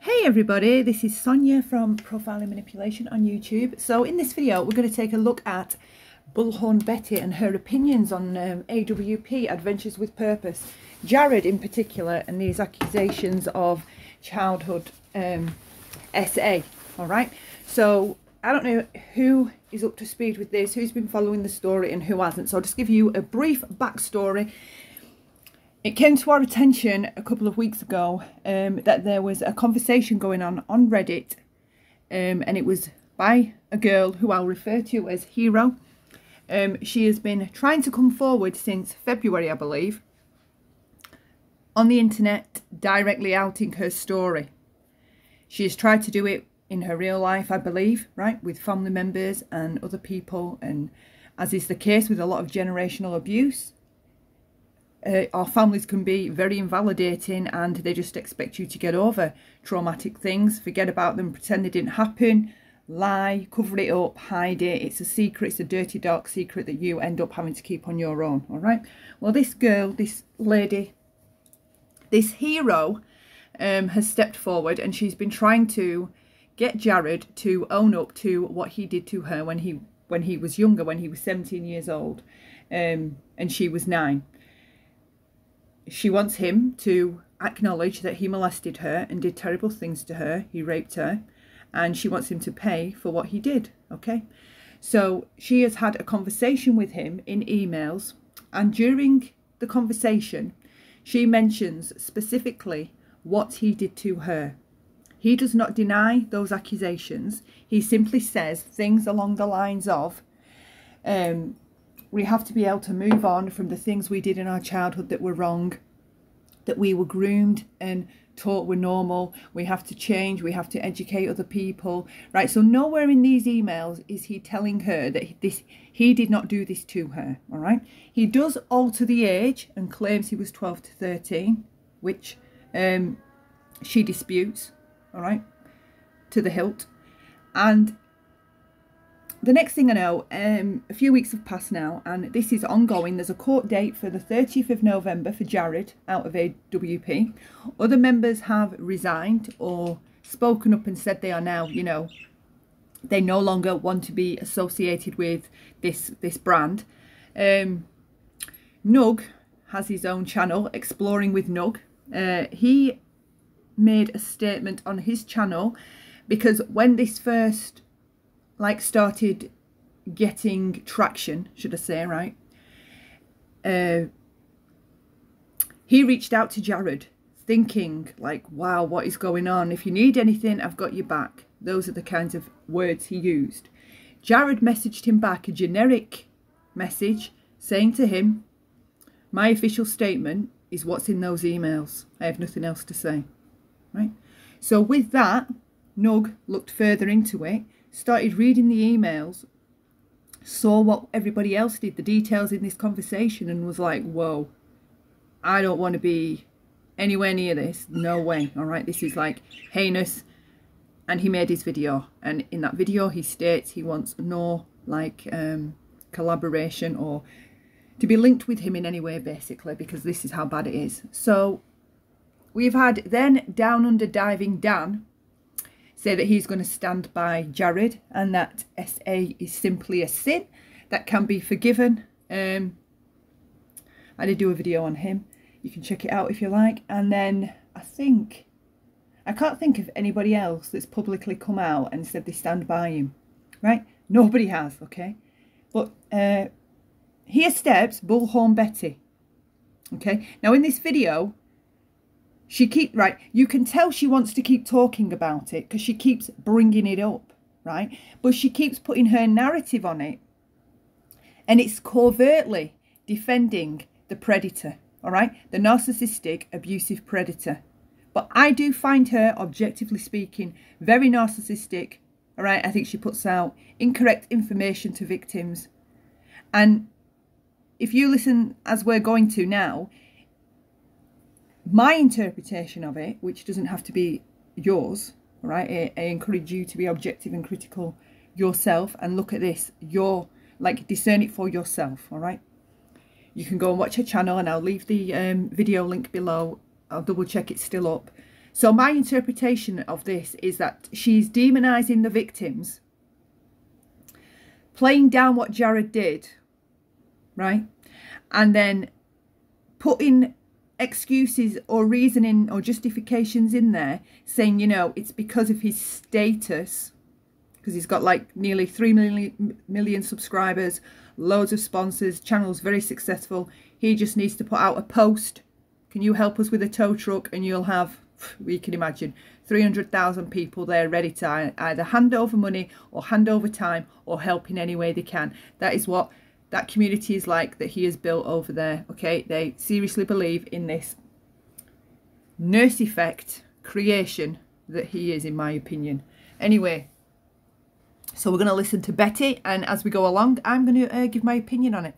Hey everybody, this is Sonia from Profiling Manipulation on YouTube. So in this video we're going to take a look at BullHorn Betty and her opinions on AWP, Adventures with Purpose, Jared in particular, and these accusations of childhood SA. Alright, so I don't know who is up to speed with this, who's been following the story and who hasn't, so I'll just give you a brief backstory. It came to our attention a couple of weeks ago that there was a conversation going on Reddit, and it was by a girl who I'll refer to as Hero. She has been trying to come forward since February, I believe, on the internet, directly outing her story. She has tried to do it in her real life, I believe, right, with family members and other people, and as is the case with a lot of generational abuse, our families can be very invalidating, and they just expect you to get over traumatic things, forget about them, pretend they didn't happen, lie, cover it up, hide it. It's a secret, it's a dirty, dark secret that you end up having to keep on your own, all right? Well, this girl, this lady, this Hero has stepped forward, and she's been trying to get Jared to own up to what he did to her when he was younger, when he was 17 years old, and she was 9. She wants him to acknowledge that he molested her and did terrible things to her. He raped her, and she wants him to pay for what he did, okay? So she has had a conversation with him in emails, and during the conversation, she mentions specifically what he did to her. He does not deny those accusations. He simply says things along the lines of, we have to be able to move on from the things we did in our childhood that were wrong, that we were groomed and taught were normal. We have to change. We have to educate other people, right? So nowhere in these emails is he telling her that he did not do this to her, all right? He does alter the age and claims he was 12 to 13, which she disputes, all right, to the hilt. And the next thing I know, a few weeks have passed now, and this is ongoing. There's a court date for the 30th of November for Jared out of AWP. Other members have resigned or spoken up and said they are now, you know, they no longer want to be associated with this brand. Nug has his own channel, Exploring with Nug. He made a statement on his channel because when this first started getting traction, should I say, right? He reached out to Jared thinking like, wow, what is going on? If you need anything, I've got your back. Those are the kinds of words he used. Jared messaged him back a generic message saying to him, my official statement is what's in those emails. I have nothing else to say, right? So with that, Nug looked further into it, started reading the emails, saw what everybody else did, the details in this conversation, and was like, whoa, I don't want to be anywhere near this. No way. All right, this is like heinous. And he made his video, and in that video he states he wants no collaboration or to be linked with him in any way, basically, because this is how bad it is. So we've had then Down Under Diving Dan say that he's going to stand by Jared and that SA is simply a sin that can be forgiven. I did do a video on him. You can check it out if you like. And then I can't think of anybody else that's publicly come out and said they stand by him, right? Nobody has, okay? But here steps BullHorn Betty, okay? Now in this video, you can tell she wants to keep talking about it because she keeps bringing it up, right? But she keeps putting her narrative on it, and it's covertly defending the predator, all right? The narcissistic, abusive predator. But I do find her, objectively speaking, very narcissistic, all right? I think she puts out incorrect information to victims. And if you listen, as we're going to now, my interpretation of it, which doesn't have to be yours, right? I encourage you to be objective and critical yourself and look at this, discern it for yourself, all right? You can go and watch her channel, and I'll leave the video link below. I'll double check it's still up. So my interpretation of this is that she's demonizing the victims, playing down what Jared did, right? And then putting excuses or reasoning or justifications in there saying, you know, it's because of his status, because he's got like nearly 3 million subscribers, loads of sponsors, channel's very successful. He just needs to put out a post. Can you help us with a tow truck? And you'll have, we can imagine, 300,000 people there ready to either hand over money or hand over time or help in any way they can. That is what that community is like that he has built over there. Okay, they seriously believe in this nurse effect creation that he is, in my opinion. Anyway, so we're going to listen to Betty, and as we go along, I'm going to give my opinion on it.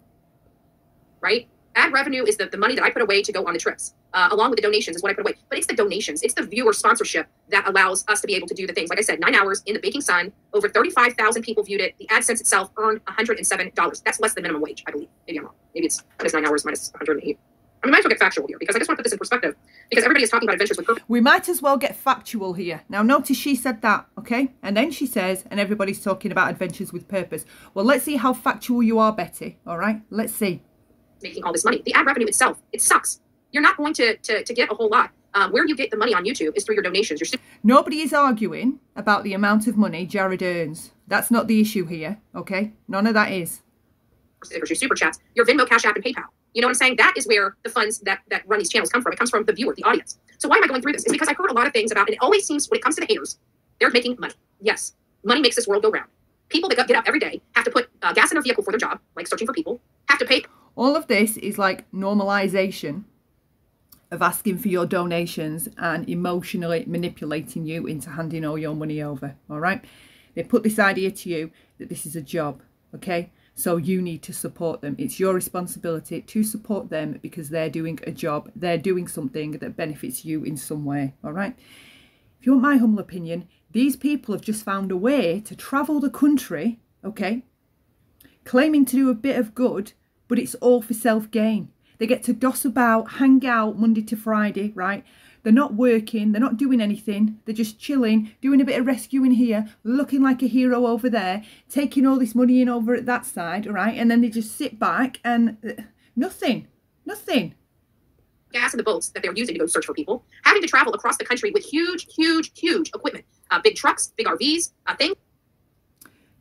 Right? Ad revenue is the money that I put away to go on the trips, along with the donations is what I put away. But it's the donations, it's the viewer sponsorship that allows us to be able to do the things. Like I said, 9 hours in the baking sun, over 35,000 people viewed it. The AdSense itself earned $107. That's less than minimum wage, I believe. Maybe I'm wrong. Maybe it's minus 9 hours minus 108. I mean, might as well get factual here, because I just want to put this in perspective, because everybody is talking about adventures with purpose. We might as well get factual here. Now, notice she said that, okay? And then she says, and everybody's talking about adventures with purpose. Well, let's see how factual you are, Betty, all right? Let's see. Making all this money. The ad revenue itself, it sucks. You're not going to get a whole lot. Where you get the money on YouTube is through your donations. Nobody is arguing about the amount of money Jared earns. That's not the issue here, okay? None of that is. Your super chats, your Venmo, Cash App, and PayPal. You know what I'm saying? That is where the funds that run these channels come from. It comes from the viewer, the audience. So why am I going through this? It's because I've heard a lot of things about, and it always seems when it comes to the haters, they're making money. Yes, money makes this world go round. People that get up every day have to put gas in their vehicle for their job, like searching for people, have to pay. All of this is like normalization of asking for your donations and emotionally manipulating you into handing all your money over, all right? They put this idea to you that this is a job, okay? So you need to support them. It's your responsibility to support them because they're doing a job. They're doing something that benefits you in some way, all right? If you want my humble opinion, these people have just found a way to travel the country, okay, claiming to do a bit of good, but it's all for self-gain. They get to doss about, hang out Monday to Friday, right? They're not working, they're not doing anything, they're just chilling, doing a bit of rescuing here, looking like a hero over there, taking all this money in over at that side, right? And then they just sit back and nothing. Gas in the boats that they're using to go search for people, having to travel across the country with huge equipment, big trucks, big RVs, things.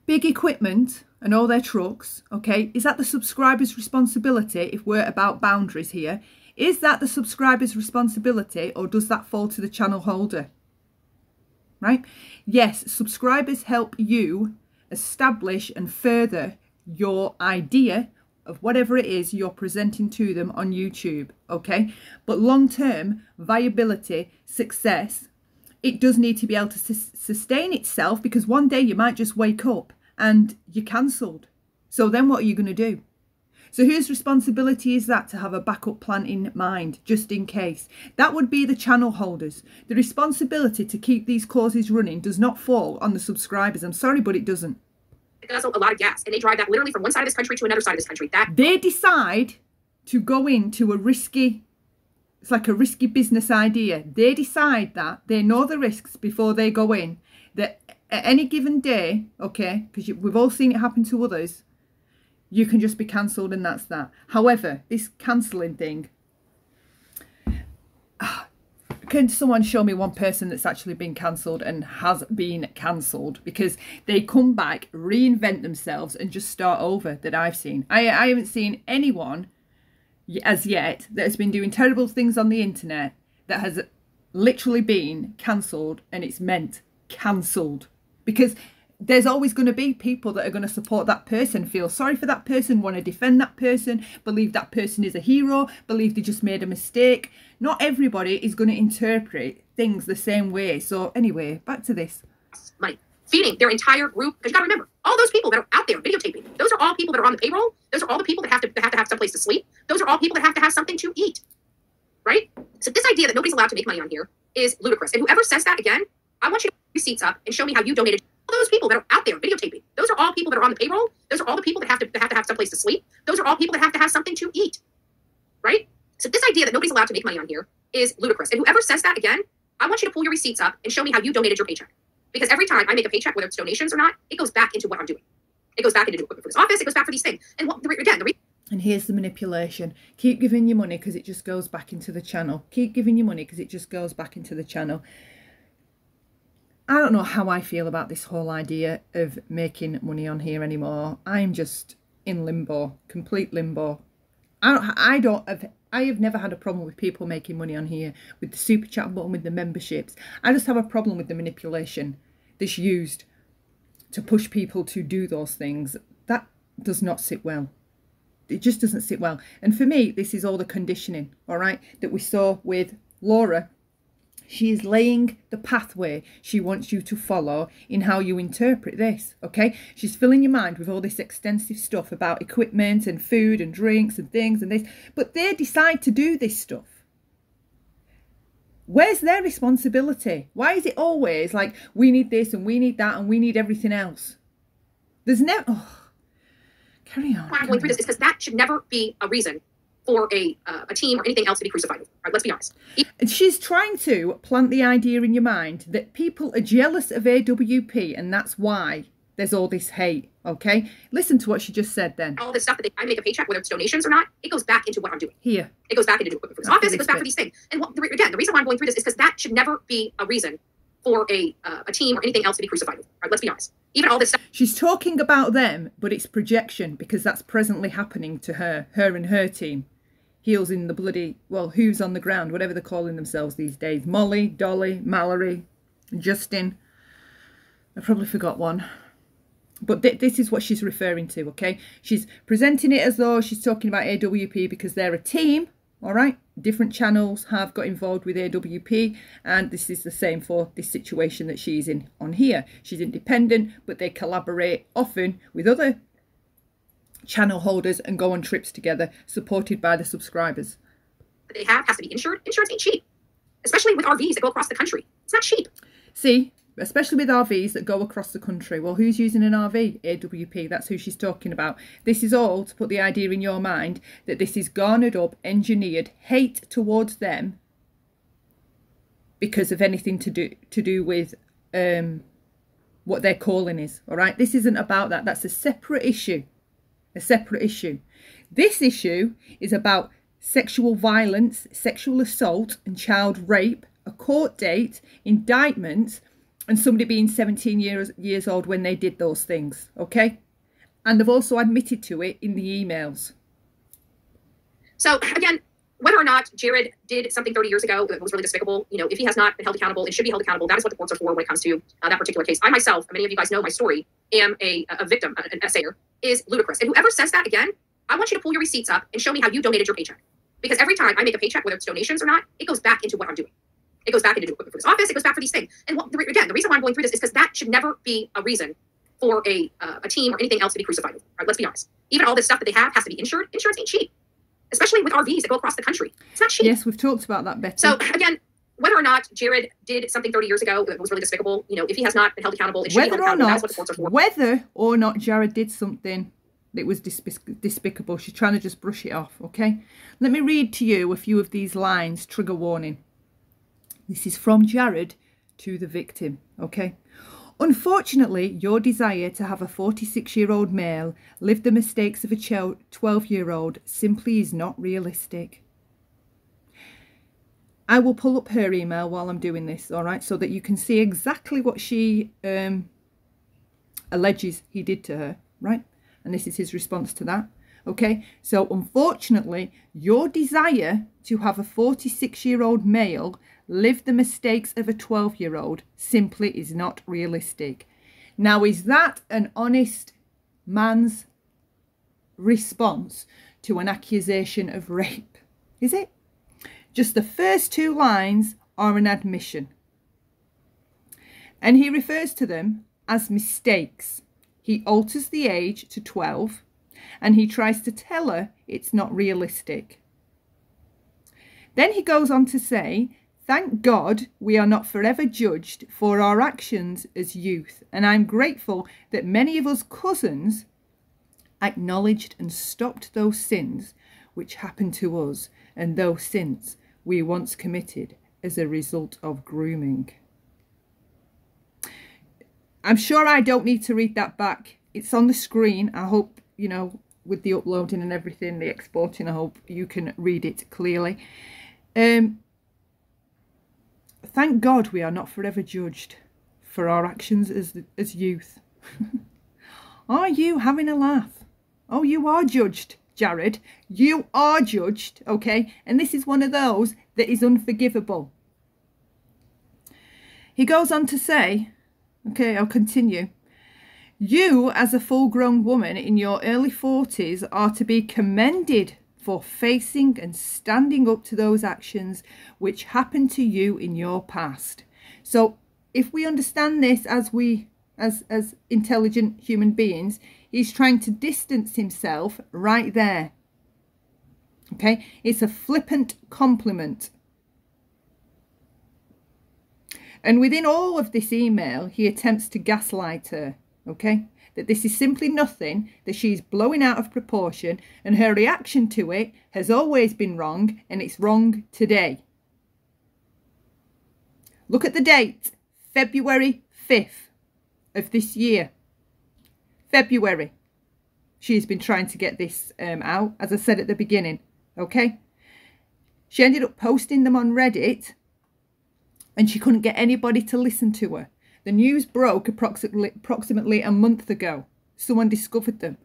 Big equipment and all their trucks, okay? Is that the subscriber's responsibility if we're about boundaries here? Is that the subscriber's responsibility or does that fall to the channel holder? Right? Yes, subscribers help you establish and further your idea of whatever it is you're presenting to them on YouTube, okay? But long-term viability, success, it does need to be able to sustain itself, because one day you might just wake up and you're cancelled. So then what are you going to do? So whose responsibility is that to have a backup plan in mind, just in case? That would be the channel holders. The responsibility to keep these causes running does not fall on the subscribers. I'm sorry, but it doesn't. It does a lot of gas, and they drive that literally from one side of this country to another side of this country. They decide to go into a risky, it's like a risky business idea. They decide that, they know the risks before they go in, that at any given day, okay, because we've all seen it happen to others, you can just be cancelled and that's that. However, this cancelling thing, can someone show me one person that's actually been cancelled and has been cancelled? Because they come back, reinvent themselves and just start over that I've seen. I haven't seen anyone as yet that has been doing terrible things on the internet that has literally been cancelled, and it's meant cancelled. Because there's always going to be people that are going to support that person, feel sorry for that person, want to defend that person, believe that person is a hero, believe they just made a mistake. Not everybody is going to interpret things the same way. So anyway, back to this. Money. Feeding their entire group. Because you got to remember, all those people that are out there videotaping, those are all people that are on the payroll. Those are all the people that have to have someplace to sleep. Those are all people that have to have something to eat. Right? So this idea that nobody's allowed to make money on here is ludicrous. And whoever says that again, I want you to put your receipts up and show me how you donated. All those people that are out there videotaping, those are all people that are on the payroll. Those are all the people that have to have someplace to sleep. Those are all people that have to have something to eat. Right? So this idea that nobody's allowed to make money on here is ludicrous. And whoever says that again, I want you to pull your receipts up and show me how you donated your paycheck. Because every time I make a paycheck, whether it's donations or not, it goes back into what I'm doing. It goes back into equipment for this office. It goes back for these things. And and here's the manipulation. Keep giving your money because it just goes back into the channel. Keep giving your money because it just goes back into the channel. I don't know how I feel about this whole idea of making money on here anymore. I'm just in limbo, complete limbo. I have never had a problem with people making money on here, with the super chat button, with the memberships. I just have a problem with the manipulation that's used to push people to do those things. That does not sit well. It just doesn't sit well. And for me, this is all the conditioning, all right, that we saw with Laura. She is laying the pathway she wants you to follow in how you interpret this, okay? She's filling your mind with all this extensive stuff about equipment and food and drinks and things and this. But they decide to do this stuff. Where's their responsibility? Why is it always like, we need this and we need that and we need everything else? There's never... Oh, carry on. I'm going through this because that should never be a reason for a team or anything else to be crucified with. All right, let's be honest. And she's trying to plant the idea in your mind that people are jealous of AWP and that's why there's all this hate, okay? Listen to what she just said then. All this stuff that I make a paycheck, whether it's donations or not, it goes back into what I'm doing. Here. It goes back into equipment for this office. It goes back for these things. And again, the reason why I'm going through this is because that should never be a reason for a team or anything else to be crucified with. All right, let's be honest. Even all this stuff. She's talking about them, but it's projection because that's presently happening to her and her team. Heels in the bloody, well, hooves on the ground, whatever they're calling themselves these days. Molly, Dolly, Mallory, Justin. I probably forgot one. But this is what she's referring to, okay? She's presenting it as though she's talking about AWP because they're a team, all right? Different channels have got involved with AWP, and this is the same for this situation that she's in on here. She's independent, but they collaborate often with other channel holders and go on trips together, supported by the subscribers. That they have has to be insured. Insurance ain't cheap, especially with RVs that go across the country. It's not cheap. See, especially with RVs that go across the country. Well, who's using an RV? AWP, that's who she's talking about. This is all to put the idea in your mind that this is garnered up, engineered hate towards them because of anything to do with what their calling is, all right? This isn't about that. That's a separate issue. A separate issue. This issue is about sexual violence, sexual assault and child rape, a court date, indictment, and somebody being 17 years old when they did those things, okay? And they've also admitted to it in the emails. So, again, whether or not Jared did something 30 years ago that was really despicable, you know, if he has not been held accountable and should be held accountable, that is what the courts are for when it comes to that particular case. I myself, many of you guys know my story, am a victim, an essayer, is ludicrous. And whoever says that again, I want you to pull your receipts up and show me how you donated your paycheck. Because every time I make a paycheck, whether it's donations or not, it goes back into what I'm doing. It goes back into equipment for this office. It goes back for these things. And again, the reason why I'm going through this is because that should never be a reason for a team or anything else to be crucified with. All right, let's be honest. Even all this stuff that they have has to be insured. Insurance ain't cheap, especially with RVs that go across the country. It's not cheap. Yes, we've talked about that, Betty. So again, whether or not Jared did something 30 years ago that was really despicable, you know, if he has not been held accountable, it should be held accountable. That's what the courts are for. Whether or not Jared did something that was despicable, she's trying to just brush it off, okay? Let me read to you a few of these lines, trigger warning. This is from Jared to the victim, okay? Unfortunately, your desire to have a 46-year-old male live the mistakes of a 12-year-old simply is not realistic. I will pull up her email while I'm doing this, all right, so that you can see exactly what she alleges he did to her, right? And this is his response to that, okay? So, unfortunately, your desire to have a 46-year-old male live the mistakes of a 12-year-old simply is not realistic. Now, is that an honest man's response to an accusation of rape? Is it? Just the first two lines are an admission. And he refers to them as mistakes. He alters the age to 12 and he tries to tell her it's not realistic. Then he goes on to say, thank God we are not forever judged for our actions as youth, and I'm grateful that many of us cousins acknowledged and stopped those sins which happened to us and those sins we once committed as a result of grooming. I'm sure I don't need to read that back. It's on the screen. I hope, you know, with the uploading and everything, the exporting, I hope you can read it clearly. Thank God we are not forever judged for our actions as youth. Are you having a laugh? Oh, you are judged, Jared. You are judged, okay? And this is one of those that is unforgivable. He goes on to say, okay, I'll continue. You, as a full-grown woman in your early 40s, are to be commended for facing and standing up to those actions which happened to you in your past. So if we understand this as intelligent human beings, he's trying to distance himself right there. Okay, it's a flippant compliment. And within all of this email, he attempts to gaslight her, okay? That this is simply nothing, that she's blowing out of proportion, and her reaction to it has always been wrong, and it's wrong today. Look at the date, February 5th of this year. February. She's been trying to get this out, as I said at the beginning, okay? She ended up posting them on Reddit, and she couldn't get anybody to listen to her. The news broke approximately a month ago. Someone discovered them.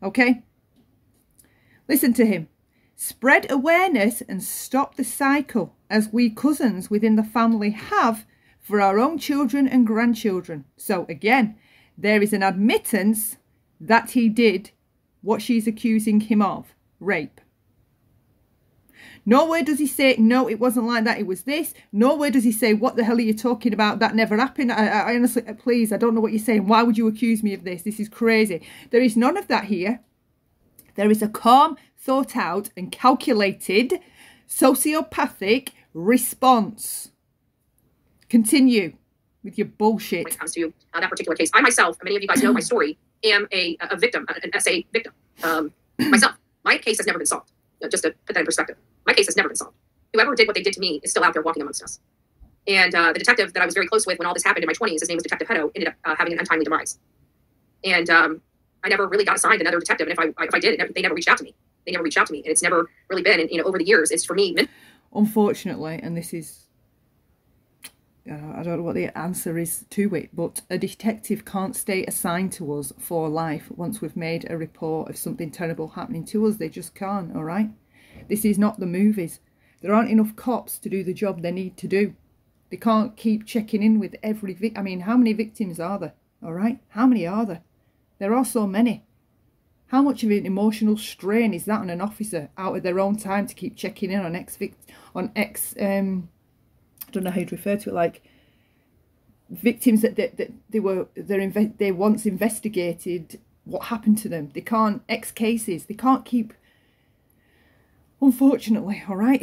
Okay? Listen to him. Spread awareness and stop the cycle, as we cousins within the family have for our own children and grandchildren. So again, there is an admittance that he did what she's accusing him of. Rape. Nowhere does he say, no, it wasn't like that, it was this. Nowhere does he say, what the hell are you talking about? That never happened. I honestly, please, I don't know what you're saying. Why would you accuse me of this? This is crazy. There is none of that here. There is a calm, thought out and calculated sociopathic response. Continue with your bullshit. When it comes to that particular case, I myself, many of you guys know my story, am a victim, an SA victim. Myself, my case has never been solved. Just to put that in perspective. My case has never been solved. Whoever did what they did to me is still out there walking amongst us. And the detective that I was very close with when all this happened in my 20s, his name was Detective Pedo, ended up having an untimely demise. And I never really got assigned another detective. And if I did, they never reached out to me. They never reached out to me. And it's never really been, and, you know, over the years, it's for me. Unfortunately, and this is, I don't know what the answer is to it, but a detective can't stay assigned to us for life once we've made a report of something terrible happening to us. They just can't, all right? This is not the movies. There aren't enough cops to do the job they need to do. They can't keep checking in with every victim. I mean, how many victims are there? All right? How many are there? There are so many. How much of an emotional strain is that on an officer out of their own time to keep checking in on I don't know how you'd refer to it, like victims that they once investigated what happened to them. They can't, cases, they can't keep. Unfortunately, all right?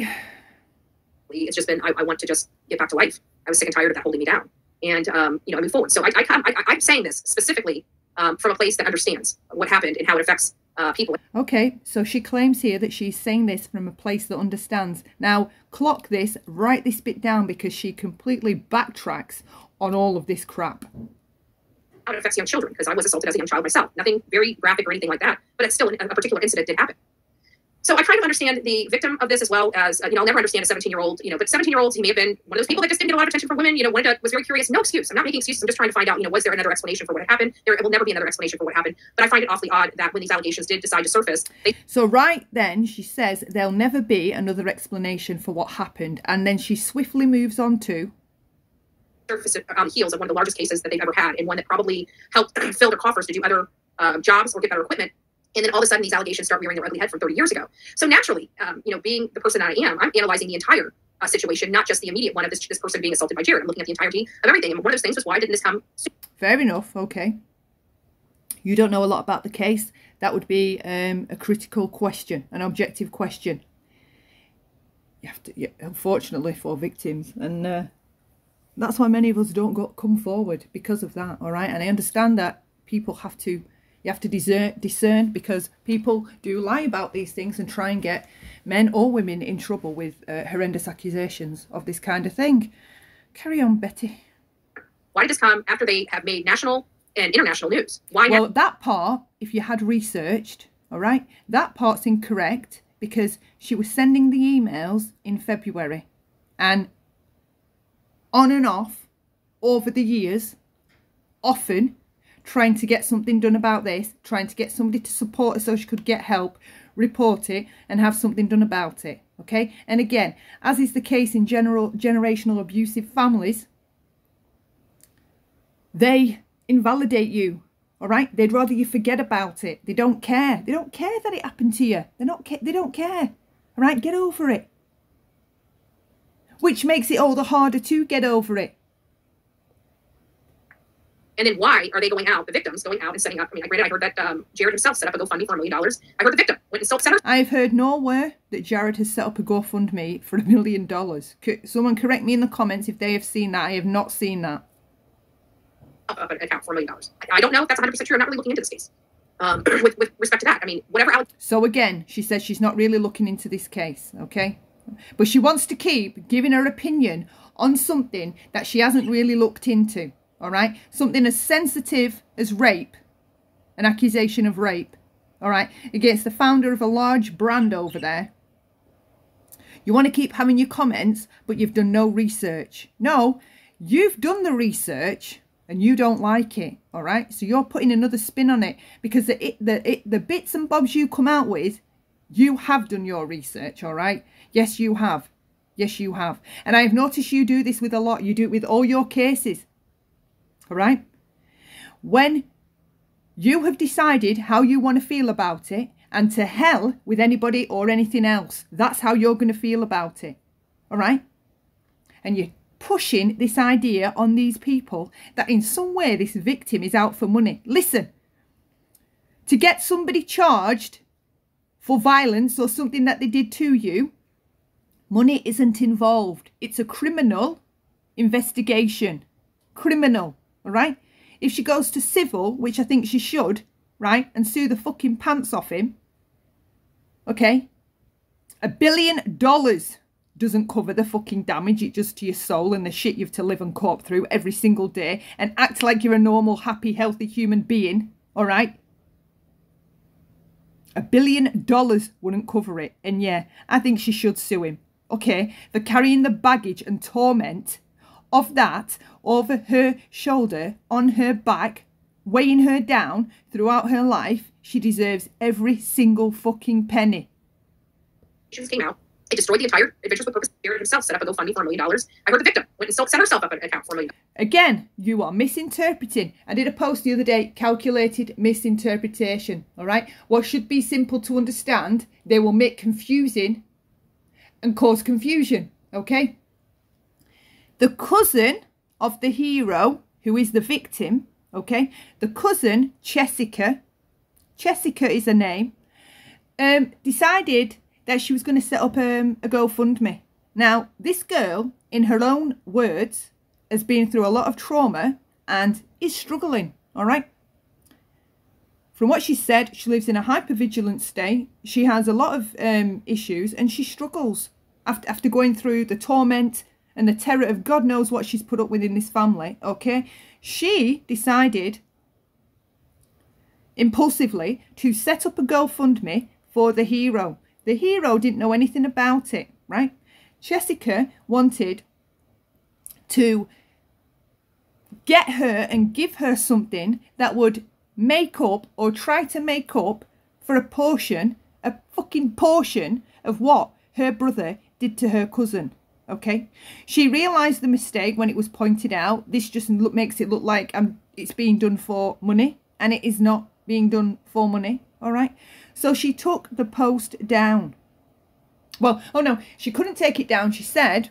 It's just been, I want to just get back to life. I was sick and tired of that holding me down. And, you know, I move forward. So I'm saying this specifically from a place that understands what happened and how it affects people. Okay, so she claims here that she's saying this from a place that understands. Now, clock this, write this bit down, because she completely backtracks on all of this crap. How it affects young children, because I was assaulted as a young child myself. Nothing very graphic or anything like that, but it's still a particular incident did happen. So I kind of understand the victim of this, as well as, you know, I'll never understand a 17-year-old, you know, but 17-year-olds, he may have been one of those people that just didn't get a lot of attention from women, you know, was very curious. No excuse. I'm not making excuses. I'm just trying to find out, you know, was there another explanation for what had happened? There will never be another explanation for what happened. But I find it awfully odd that when these allegations did decide to surface, So right then, she says there'll never be another explanation for what happened. And then she swiftly moves on to surface heels of one of the largest cases that they've ever had, and one that probably helped fill their coffers to do other jobs or get better equipment. And then all of a sudden, these allegations start rearing their ugly head from 30 years ago. So naturally, you know, being the person that I am, I'm analyzing the entire situation, not just the immediate one of this person being assaulted by Jared. I'm looking at the entirety of everything. And one of those things was, why didn't this come soon? Fair enough. Okay. You don't know a lot about the case. That would be a critical question, an objective question. You have to, yeah, unfortunately, for victims. And that's why many of us don't come forward, because of that. All right. And I understand that people have to You have to discern, because people do lie about these things and try and get men or women in trouble with horrendous accusations of this kind of thing. Carry on, Betty. Why did this come after they have made national and international news? Why? Well, that part, if you had researched, all right, that part's incorrect, because she was sending the emails in February, and on and off over the years, often trying to get something done about this, trying to get somebody to support her so she could get help, report it, and have something done about it, okay? And again, as is the case in generational abusive families, they invalidate you, all right? They'd rather you forget about it. They don't care. They don't care that it happened to you. They don't care, all right? Get over it. Which makes it all the harder to get over it. And then why are they going out, the victims going out and setting up? I mean, granted, I heard that Jared himself set up a GoFundMe for $1 million. I heard the victim went and set her. I've heard nowhere that Jared has set up a GoFundMe for $1 million. Someone correct me in the comments if they have seen that. I have not seen that. Up an account for $1 million. I don't know if that's 100% true. I'm not really looking into this case. With respect to that, I mean, whatever. So again, she says she's not really looking into this case, okay? But she wants to keep giving her opinion on something that she hasn't really looked into. All right, something as sensitive as rape, an accusation of rape, all right, against the founder of a large brand over there. You want to keep having your comments, but you've done no research. No, you've done the research and you don't like it, all right? So you're putting another spin on it, because the bits and bobs you come out with, you have done your research, all right? Yes, you have. Yes, you have. And I've noticed you do this with a lot. You do it with all your cases. All right? When you have decided how you want to feel about it, and to hell with anybody or anything else, that's how you're going to feel about it. All right? And you're pushing this idea on these people that in some way this victim is out for money. Listen, to get somebody charged for violence or something that they did to you, money isn't involved. It's a criminal investigation. Criminal. All right? If she goes to civil, which I think she should, right, and sue the fucking pants off him, okay, $1 billion doesn't cover the fucking damage it does to your soul and the shit you've to live and cope through every single day and act like you're a normal, happy, healthy human being, all right? $1 billion wouldn't cover it. And yeah, I think she should sue him, okay, for carrying the baggage and torment of that over her shoulder, on her back, weighing her down throughout her life. She deserves every single fucking penny. Came out. It destroyed the entire Adventures with Purpose. Jared himself set up a GoFundMe for $1 million. I heard the victim went and set herself up an account for $1 million. Again, you are misinterpreting. I did a post the other day, calculated misinterpretation, all right? What should be simple to understand, they will make confusing and cause confusion, okay? The cousin of the hero, who is the victim, okay? The cousin, Jessica is her name, decided that she was going to set up a GoFundMe. Now, this girl, in her own words, has been through a lot of trauma and is struggling, all right? From what she said, she lives in a hypervigilant state. She has a lot of issues and she struggles after going through the torment and the terror of God knows what she's put up with in this family, okay? She decided impulsively to set up a GoFundMe for the hero. The hero didn't know anything about it, right? Jessica wanted to get her and give her something that would make up or try to make up for a fucking portion of what her brother did to her cousin. Okay, she realised the mistake when it was pointed out. This just makes it look like it's being done for money, and it is not being done for money, all right? So she took the post down. Well, oh no, she couldn't take it down. She said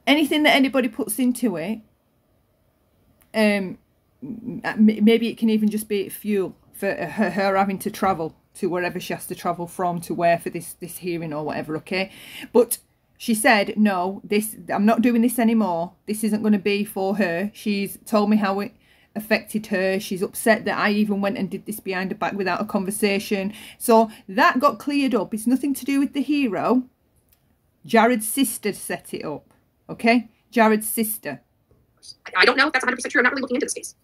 anything that anybody puts into it, maybe it can even just be fuel for her having to travel to wherever she has to travel from, to where for this hearing or whatever, okay? But she said, no, I'm not doing this anymore. This isn't going to be for her. She's told me how affected her. She's upset that I even went and did this behind her back without a conversation. So that got cleared up. It's nothing to do with the hero. Jared's sister set it up. Okay? Jared's sister. I don't know if that's 100% true. I'm not really looking into this case.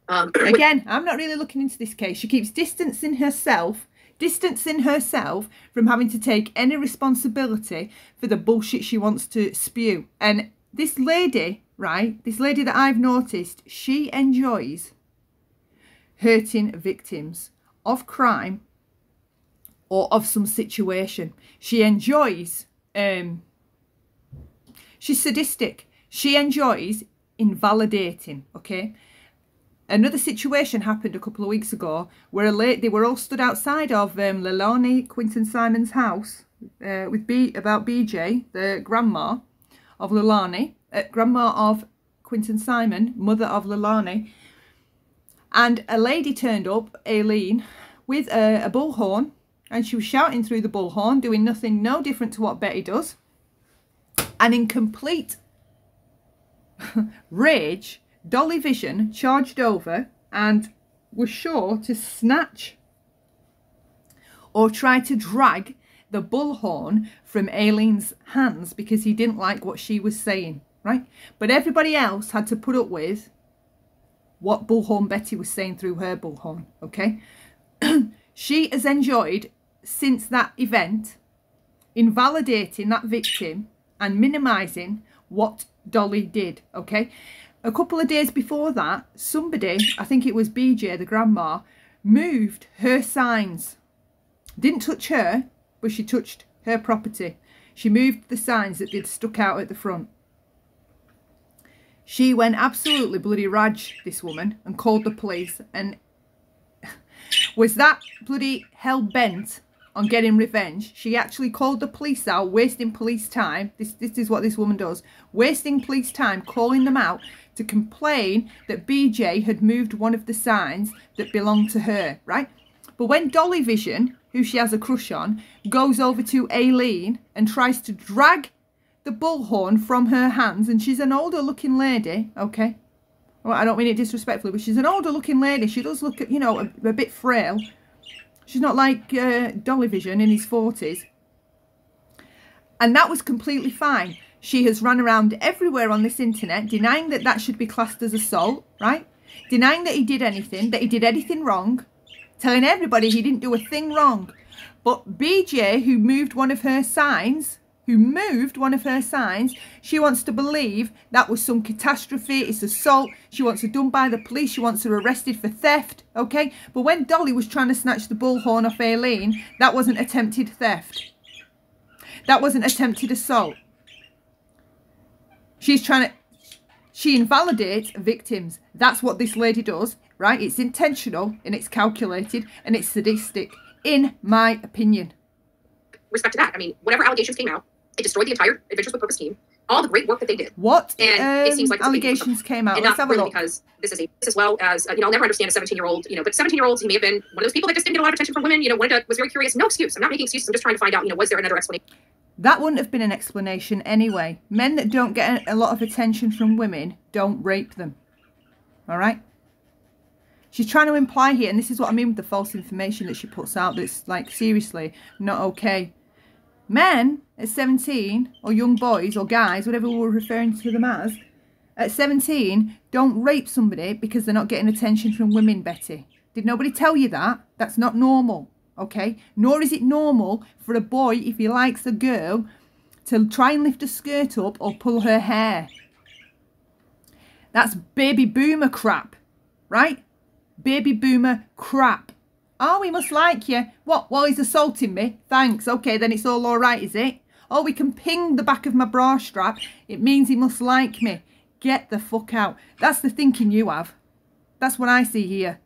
Again, I'm not really looking into this case. She keeps distancing herself from having to take any responsibility for the bullshit she wants to spew. And this lady, right, this lady that I've noticed, she enjoys hurting victims of crime or of some situation. She enjoys, she's sadistic. She enjoys invalidating, okay? Another situation happened a couple of weeks ago where they were all stood outside of Leilani Quinton Simon's house with about BJ, the grandma of Leilani, grandma of Quinton Simon, mother of Leilani. And a lady turned up, Aileen, with a bullhorn, and she was shouting through the bullhorn, doing nothing no different to what Betty does. And in complete rage, Dolly Vision charged over and was sure to snatch or try to drag the bullhorn from Aileen's hands because he didn't like what she was saying, right? But everybody else had to put up with what Bullhorn Betty was saying through her bullhorn, okay? She has enjoyed, since that event, invalidating that victim and minimising what Dolly did, okay? A couple of days before that, somebody, I think it was BJ, the grandma, moved her signs. Didn't touch her, but she touched her property. She moved the signs that they'd stuck out at the front. She went absolutely bloody rage, this woman, and called the police, and was that bloody hell-bent on getting revenge. She actually called the police out, wasting police time. This is what this woman does. Wasting police time, calling them out to complain that BJ had moved one of the signs that belonged to her, right? But when Dolly Vision, who she has a crush on, goes over to Aileen and tries to drag the bullhorn from her hands, and she's an older looking lady, okay? Well, I don't mean it disrespectfully, but she's an older looking lady. She does look, you know, a bit frail. She's not like Dolly Vision in his 40s. And that was completely fine. She has run around everywhere on this internet denying that that should be classed as assault, right? Denying that he did anything wrong. Telling everybody he didn't do a thing wrong. But BJ, who moved one of her signs, she wants to believe that was some catastrophe, it's assault, she wants her done by the police, she wants her arrested for theft, okay? But when Dolly was trying to snatch the bullhorn off Aileen, that wasn't attempted theft. That wasn't attempted assault. She invalidates victims. That's what this lady does, right? It's intentional and it's calculated and it's sadistic, in my opinion. Respect to that. I mean, whatever allegations came out, it destroyed the entire Adventures with Purpose team. All the great work that they did. What and it seems like allegations came out? And not really because this is as well as, you know, I'll never understand a 17-year-old, you know, but 17-year-olds, he may have been one of those people that just didn't get a lot of attention from women, you know, was very curious. No excuse. I'm not making excuses. I'm just trying to find out, you know, was there another explanation? That wouldn't have been an explanation anyway. Men that don't get a lot of attention from women don't rape them. All right? She's trying to imply here, and this is what I mean with the false information that she puts out, that's like, seriously, not okay. Men at 17, or young boys or guys, whatever we're referring to them as, at 17 don't rape somebody because they're not getting attention from women, Betty. Did nobody tell you that? That's not normal, okay? Nor is it normal for a boy, if he likes a girl, to try and lift a skirt up or pull her hair. That's baby boomer crap, right? Baby boomer crap. Oh, he must like you. What? Well, he's assaulting me. Thanks. Okay, then it's all right, is it? Oh, we can ping the back of my bra strap. It means he must like me. Get the fuck out. That's the thinking you have. That's what I see here.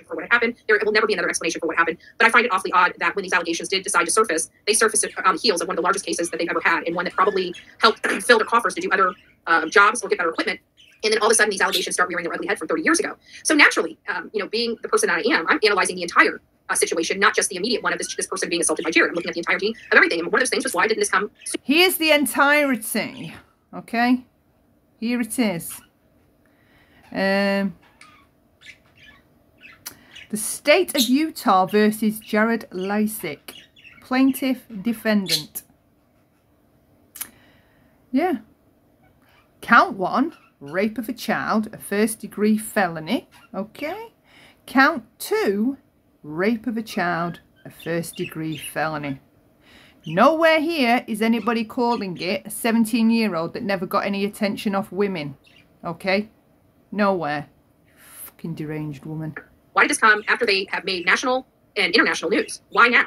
For what happened, there will never be another explanation for what happened. But I find it awfully odd that when these allegations did decide to surface, they surfaced on the heels of one of the largest cases that they've ever had, and one that probably helped fill their coffers to do other jobs or get better equipment. And then all of a sudden, these allegations start rearing their ugly head from 30 years ago. So naturally, you know, being the person that I am, I'm analyzing the entire situation, not just the immediate one of this person being assaulted by Jared. I'm looking at the entirety of everything. And one of those things was, why didn't this come? Here's the entirety, okay? Here it is. The state of Utah versus Jared Leisek. Plaintiff, defendant. Yeah. Count 1, rape of a child, a first-degree felony. Okay. Count 2, rape of a child, a first-degree felony. Nowhere here is anybody calling it a 17-year-old that never got any attention off women. Okay? Nowhere. Fucking deranged woman. Why did this come after they have made national and international news? Why now?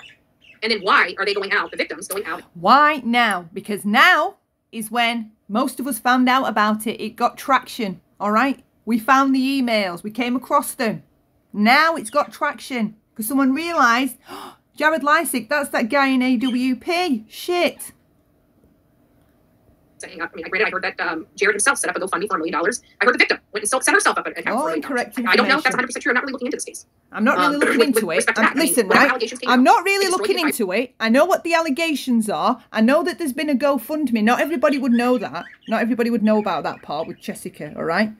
And then why are they going out, the victims going out? Why now? Because now is when most of us found out about it. It got traction, all right? We found the emails. We came across them. Now it's got traction because someone realised, oh, Jared Leisek, that's that guy in AWP. Shit. I mean, I read it. I heard that Jared himself set up a GoFundMe for $1 million. I heard the victim went and set herself up an account for $1 million. Incorrect I don't know if that's 100% true. I'm not really looking into this case. I'm not really looking into it. Listen, right? I'm not really looking into it. I know what the allegations are. I know that there's been a GoFundMe. Not everybody would know that. Not everybody would know about that part with Jessica, all right?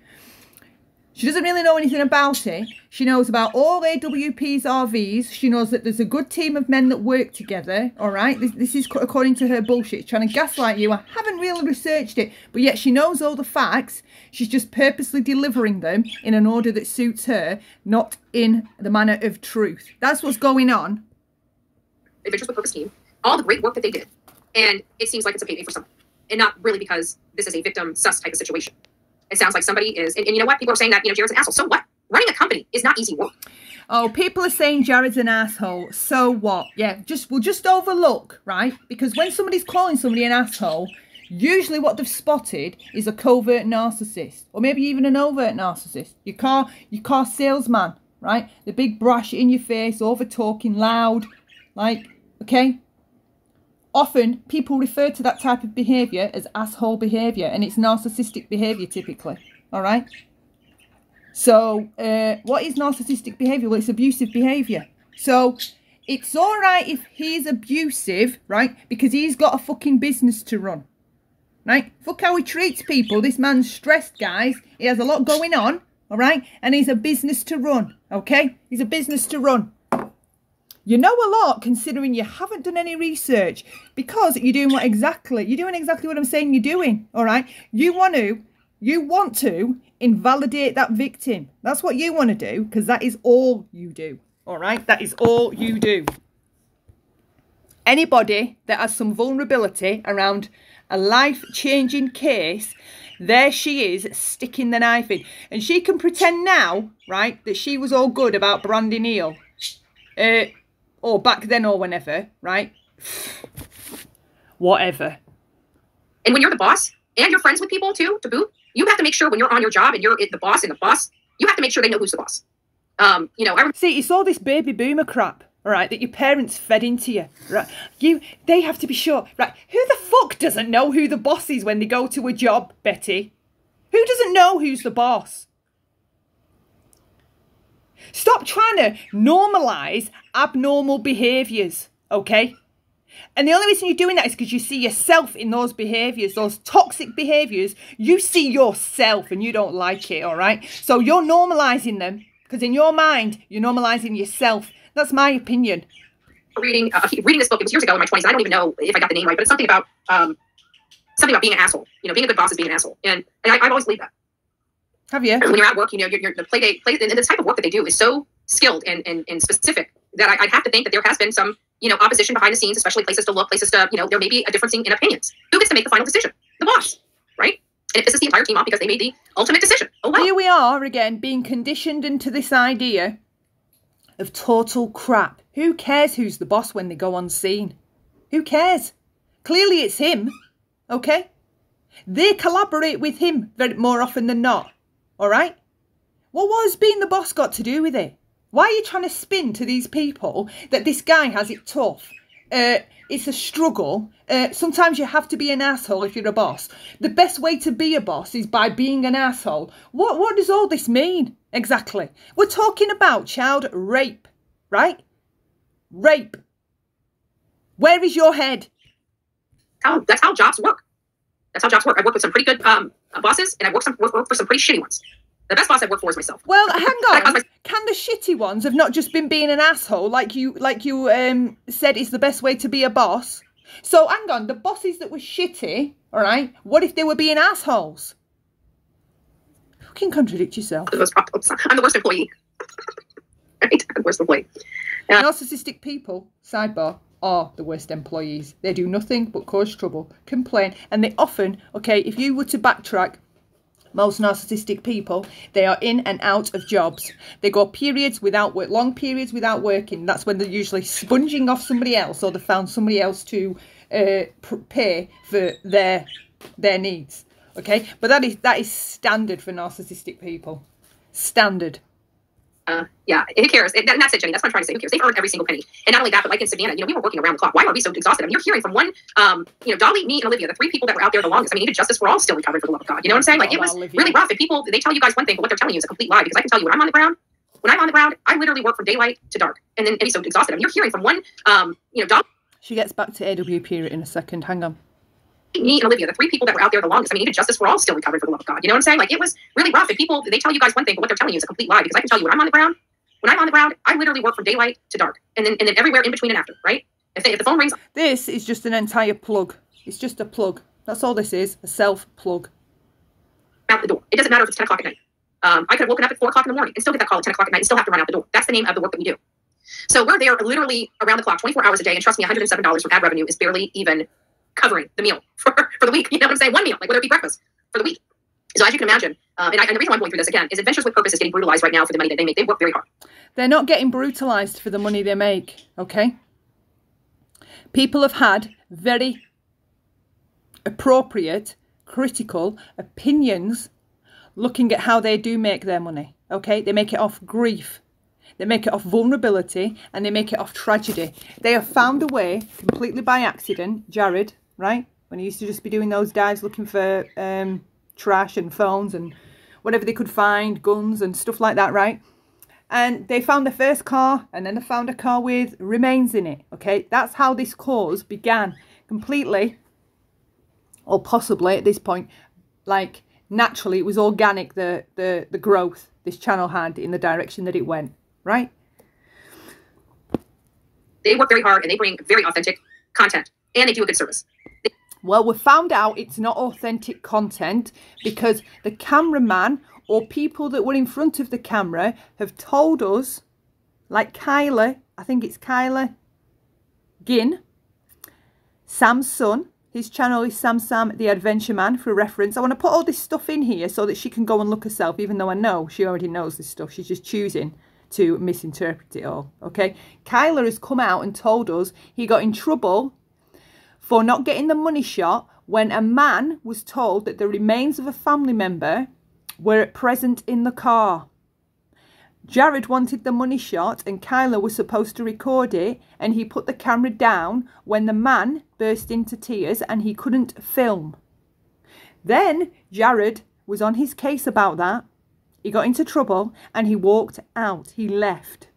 She doesn't really know anything about it. She knows about all AWP's RVs. She knows that there's a good team of men that work together, all right? This is according to her bullshit. She's trying to gaslight you. I haven't really researched it, but yet she knows all the facts. She's just purposely delivering them in an order that suits her, not in the manner of truth. That's what's going on. Adventures with Purpose team, all the great work that they did. And it seems like it's a payday for someone. And not really because this is a victim sus type of situation. It sounds like somebody is, and you know what? People are saying that, Jared's an asshole. So what? Running a company is not easy work. Oh, people are saying Jared's an asshole. So what? Yeah, we'll just overlook, right? Because when somebody's calling somebody an asshole, usually what they've spotted is a covert narcissist, or maybe even an overt narcissist. Your car salesman, right? The big brash in your face, over talking, loud, like, okay? Often, people refer to that type of behaviour as asshole behaviour, and it's narcissistic behaviour typically, all right? So, what is narcissistic behaviour? Well, it's abusive behaviour. So, it's all right if he's abusive, right? Because he's got a fucking business to run, right? Fuck how he treats people. This man's stressed, guys. He has a lot going on, all right? And he's a business to run, okay? He's a business to run. You know a lot considering you haven't done any research because you're doing exactly what I'm saying you're doing, all right? You want to invalidate that victim. That's what you want to do because that is all you do, all right? That is all you do. Anybody that has some vulnerability around a life-changing case, there she is sticking the knife in. And she can pretend now, right, that she was all good about Brandy Neal. Or back then or whenever, right? Whatever. And when you're the boss, and you're friends with people too, to boot, you have to make sure when you're on your job and you're the boss, you have to make sure they know who's the boss. See, it's all this baby boomer crap, all right, that your parents fed into you, right? They have to be sure, right? Who the fuck doesn't know who the boss is when they go to a job, Betty? Who doesn't know who's the boss? Stop trying to normalise abnormal behaviours, okay? And the only reason you're doing that is because you see yourself in those behaviours, those toxic behaviours. You see yourself and you don't like it, all right? So you're normalising them because in your mind, you're normalising yourself. That's my opinion. Reading this book, it was years ago in my 20s. I don't even know if I got the name right, but it's something about being an asshole. Being a good boss is being an asshole. And I've always believed that. Have you? When you're at work, you're the play and the type of work that they do is so skilled and specific that I'd have to think that there has been some, opposition behind the scenes, especially places to look, places to, there may be a difference in opinions. Who gets to make the final decision? The boss, right? And it pisses the entire team off because they made the ultimate decision. Oh, well. Here we are again, being conditioned into this idea of total crap. Who cares who's the boss when they go on scene? Who cares? Clearly it's him, okay? They collaborate with him more often than not. All right? Well, what has being the boss got to do with it? Why are you trying to spin to these people that this guy has it tough? It's a struggle. Sometimes you have to be an asshole if you're a boss. The best way to be a boss is by being an asshole. What does all this mean exactly? We're talking about child rape, right? Rape. Where is your head? That's how jobs work. That's how jobs work. I've worked with some pretty good bosses, and I've worked for some pretty shitty ones. The best boss I've worked for is myself. Well, hang on. Can the shitty ones have not just been being an asshole like you said is the best way to be a boss? So hang on, the bosses that were shitty, all right, what if they were being assholes? Fucking contradict yourself. Those problems. I'm the worst employee. Right? I'm the worst employee. Narcissistic people, sidebar, are the worst employees. They do nothing but cause trouble, complain, and they often, okay, if you were to backtrack, most narcissistic people, they are in and out of jobs. They go periods without work, long periods without working. That's when they're usually sponging off somebody else, or they found somebody else to pay for their needs. Okay, but that is standard for narcissistic people. Standard. Yeah, who cares? And that's it, Jenny. That's what I'm trying to say. Who cares? They've earned every single penny. And not only that, but like in Savannah, we were working around the clock. Why are we so exhausted? I mean, you're hearing from one, Dolly, me, and Olivia, the three people that were out there the longest. I mean, even Justice, we're all still recovering for the love of God. You know what I'm saying? Like, it was really rough. And people, they tell you guys one thing, but what they're telling you is a complete lie. Because I can tell you, when I'm on the ground, I literally work from daylight to dark. And then so exhausted. I mean, you're hearing from one, Dolly. She gets back to AWP in a second. Hang on. Me and Olivia, the three people that were out there the longest. I mean, even Justice, we're all still recovering for the love of God. You know what I'm saying? Like, it was really rough. And people, they tell you guys one thing, but what they're telling you is a complete lie. Because I can tell you, when I'm on the ground, I literally work from daylight to dark. And then everywhere in between and after, right? If the phone rings. This is just an entire plug. It's just a plug. That's all this is, a self-plug. Out the door. It doesn't matter if it's 10 o'clock at night. I could have woken up at 4 o'clock in the morning and still get that call at 10 o'clock at night and still have to run out the door. That's the name of the work that we do. So we're there literally around the clock, 24 hours a day. And trust me, $107 from ad revenue is barely even covering the meal for the week. You know what I'm saying? One meal, like whether it be breakfast for the week. So as you can imagine, and the reason why I'm going through this again is Adventures with Purpose is getting brutalized right now for the money that they make. They work very hard. They're not getting brutalized for the money they make, okay? People have had very appropriate, critical opinions looking at how they do make their money, okay? They make it off grief. They make it off vulnerability, and they make it off tragedy. They have found a way, completely by accident, Jared, right? When he used to just be doing those dives looking for trash and phones and whatever they could find, guns and stuff like that, right? And they found the first car, and then they found a car with remains in it, okay? That's how this cause began, completely, or possibly at this point, like naturally, it was organic, the growth this channel had in the direction that it went, right? They work very hard and they bring very authentic content, and they do a good service. Well, we found out it's not authentic content because the cameraman or people that were in front of the camera have told us, like Kyla, I think it's Kyla Ginn, Sam's son. His channel is Sam the Adventure Man, for reference. I want to put all this stuff in here so that she can go and look herself, even though I know she already knows this stuff. She's just choosing to misinterpret it all, okay? Kyla has come out and told us he got in trouble for not getting the money shot when a man was told that the remains of a family member were present in the car. Jared wanted the money shot and Kyla was supposed to record it, and he put the camera down when the man burst into tears and he couldn't film. Then Jared was on his case about that. He got into trouble and he walked out. He left.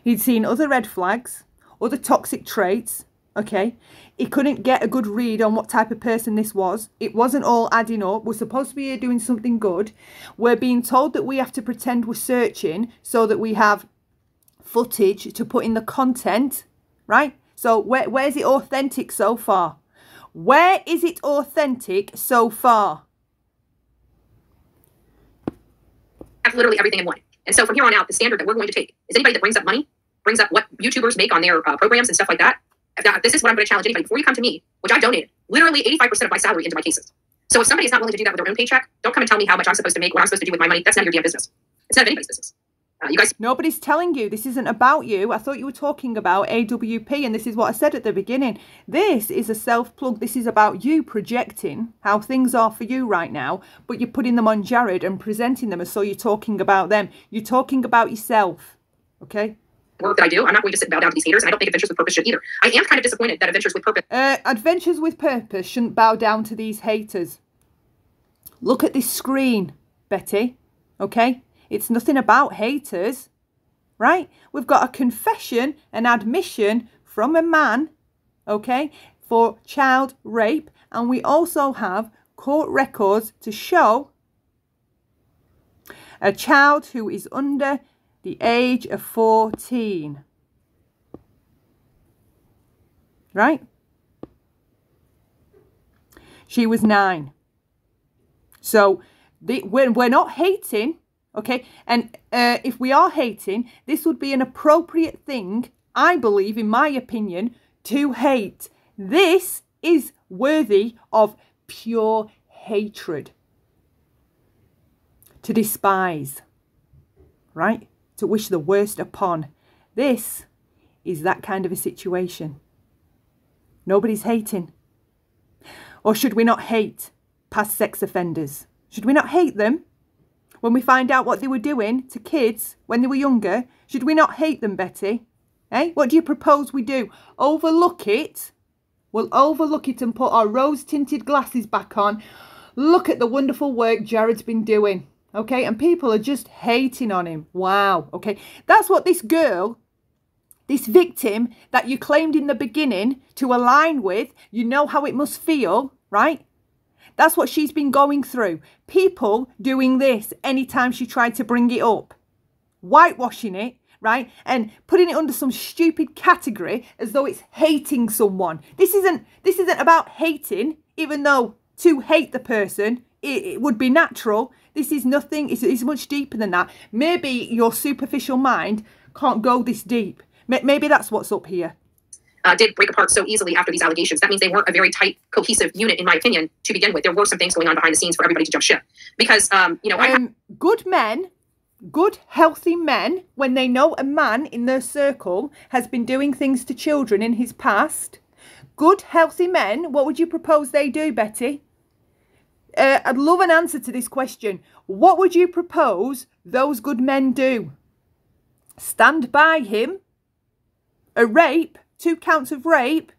He'd seen other red flags, other toxic traits. Okay, he couldn't get a good read on what type of person this was. It wasn't all adding up. We're supposed to be doing something good. We're being told that we have to pretend we're searching so that we have footage to put in the content, right? So where's it authentic so far? Where is it authentic so far? Have literally everything in one. And so from here on out, the standard that we're going to take is anybody that brings up money, brings up what YouTubers make on their programs and stuff like that. This is what I'm going to challenge anybody. Before you come to me, which I donated literally 85% of my salary into my cases. So if somebody is not willing to do that with their own paycheck, don't come and tell me how much I'm supposed to make, what I'm supposed to do with my money. That's none of your damn business. It's none of anybody's business. You guys. Nobody's telling you. This isn't about you. I thought you were talking about AWP, and this is what I said at the beginning. This is a self-plug. This is about you projecting how things are for you right now, but you're putting them on Jared and presenting them as so you're talking about them. You're talking about yourself, okay? Work that I do, I'm not going to sit and bow down to these haters, and I don't think Adventures with Purpose should either. I am kind of disappointed that Adventures with Purpose... Adventures with Purpose shouldn't bow down to these haters. Look at this screen, Betty, okay? It's nothing about haters, right? We've got a confession, an admission from a man, okay, for child rape, and we also have court records to show A child who is under the age of 14. Right? She was 9. So we're not hating, okay? And if we are hating, this would be an appropriate thing, I believe, in my opinion, to hate. This is worthy of pure hatred. To despise, right? To wish the worst upon. This is that kind of a situation. Nobody's hating. Or should we not hate past sex offenders? Should we not hate them when we find out what they were doing to kids when they were younger? Should we not hate them, Betty? Eh? What do you propose we do? Overlook it? We'll overlook it and put our rose-tinted glasses back on. Look at the wonderful work Jared's been doing. Okay? And people are just hating on him. Wow. Okay? That's what this girl, this victim that you claimed in the beginning to align with, you know how it must feel, right? That's what she's been going through. People doing this anytime she tried to bring it up. Whitewashing it, right? And putting it under some stupid category as though it's hating someone. This isn't about hating, even though to hate the person, it would be natural. This is nothing, it's much deeper than that. Maybe your superficial mind can't go this deep. Maybe that's what's up here. Did break apart so easily after these allegations. That means they weren't a very tight, cohesive unit, in my opinion, to begin with. There were some things going on behind the scenes for everybody to jump ship. Because, you know... good men, good, healthy men, when they know a man in their circle has been doing things to children in his past, good, healthy men, what would you propose they do, Betty? I'd love an answer to this question. What would you propose those good men do? Stand by him? A rape? 2 counts of rape?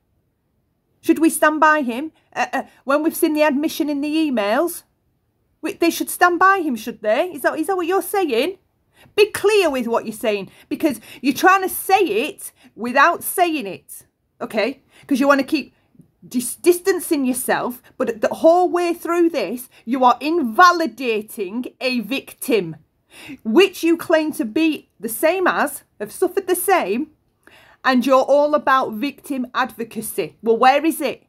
Should we stand by him? When we've seen the admission in the emails, they should stand by him, should they? Is that what you're saying? Be clear with what you're saying, because you're trying to say it without saying it, okay? Because you want to keep distancing yourself, but the whole way through this, you are invalidating a victim, which you claim to be the same as, have suffered the same, and you're all about victim advocacy. Well, where is it?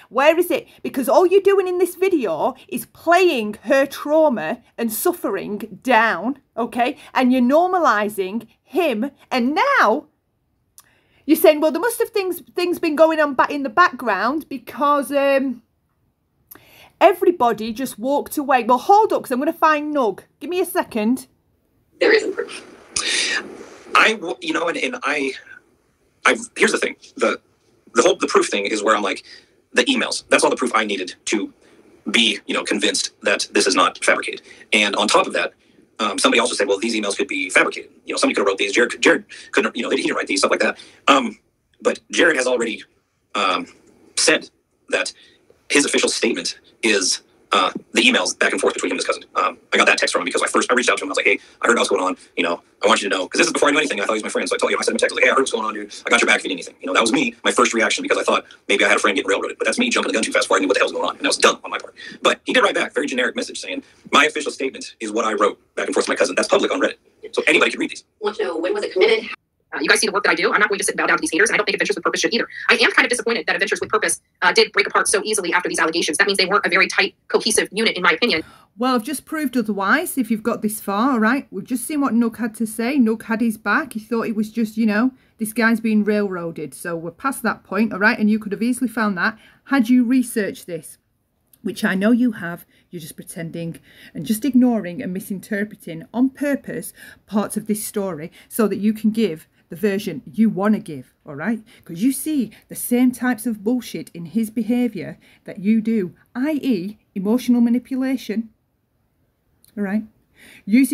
Where is it? Because all you're doing in this video is playing her trauma and suffering down, okay? And you're normalising him. And now you're saying, well, there must have things been going on back in the background because everybody just walked away. Well, hold up, because I'm going to find Nug. Give me a second. There isn't proof. Here's the thing. The proof thing is where I'm like, the emails. That's all the proof I needed to be, convinced that this is not fabricated. And on top of that, somebody also said, well, these emails could be fabricated. Somebody could have wrote these. Jared couldn't, he didn't write these, stuff like that. But Jared has already said that his official statement is the emails back and forth between him and his cousin. I got that text from him because I reached out to him. I was like, hey, I heard what's going on. I want you to know, because this is before I knew anything. I thought he was my friend. So I told him, I sent him a text, like, hey, I heard what's going on, dude. I got your back if you need anything. That was me, my first reaction, because I thought maybe I had a friend getting railroaded. But that's me jumping the gun too fast before I knew what the hell's going on. And that was dumb on my part. But he did write back, very generic message saying, my official statement is what I wrote back and forth to my cousin. That's public on Reddit. So anybody can read these. I want to know, when was it committed? You guys see the work that I do. I'm not going to sit and bow down to these haters, and I don't think Adventures with Purpose should either. I am kind of disappointed that Adventures with Purpose did break apart so easily after these allegations. That means they weren't a very tight, cohesive unit, in my opinion. Well, I've just proved otherwise, if you've got this far, all right? We've just seen what Nug had to say. Nug had his back. He thought it was just, this guy's being railroaded. So we're past that point, all right? And you could have easily found that had you researched this, which I know you have. You're just pretending and just ignoring and misinterpreting on purpose parts of this story so that you can give the version you want to give, all right? Because you see the same types of bullshit in his behaviour that you do, i.e. emotional manipulation, all right?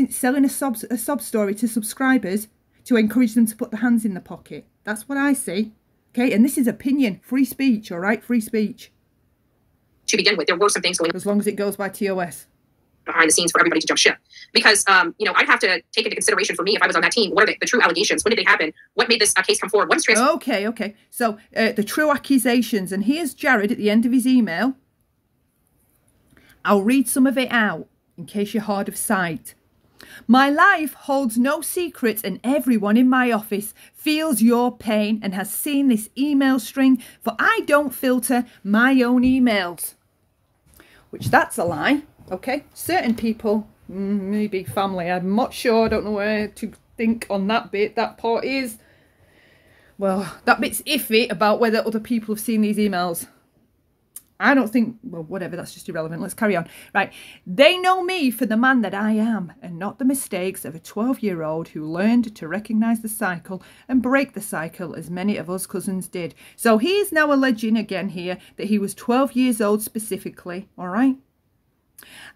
Selling a sob story to subscribers to encourage them to put their hands in the pocket. That's what I see, okay? And this is opinion, free speech, all right? Free speech. To begin with, there were some things going on. As long as it goes by TOS. Behind the scenes for everybody to jump ship. Because, I'd have to take into consideration for me, if I was on that team, what are the true allegations? When did they happen? What made this case come forward? What is trans- Okay. So, the true accusations. And here's Jared at the end of his email. I'll read some of it out in case you're hard of sight. My life holds no secrets, and everyone in my office feels your pain and has seen this email string, for I don't filter my own emails. Which that's a lie, okay? Certain people, maybe family, I'm not sure, I don't know where to think on that bit. That part is, well, that bit's iffy about whether other people have seen these emails. I don't think, well, whatever, that's just irrelevant. Let's carry on. Right. They know me for the man that I am, and not the mistakes of a 12-year-old who learned to recognise the cycle and break the cycle as many of us cousins did. So he is now alleging again here that he was 12 years old specifically, all right?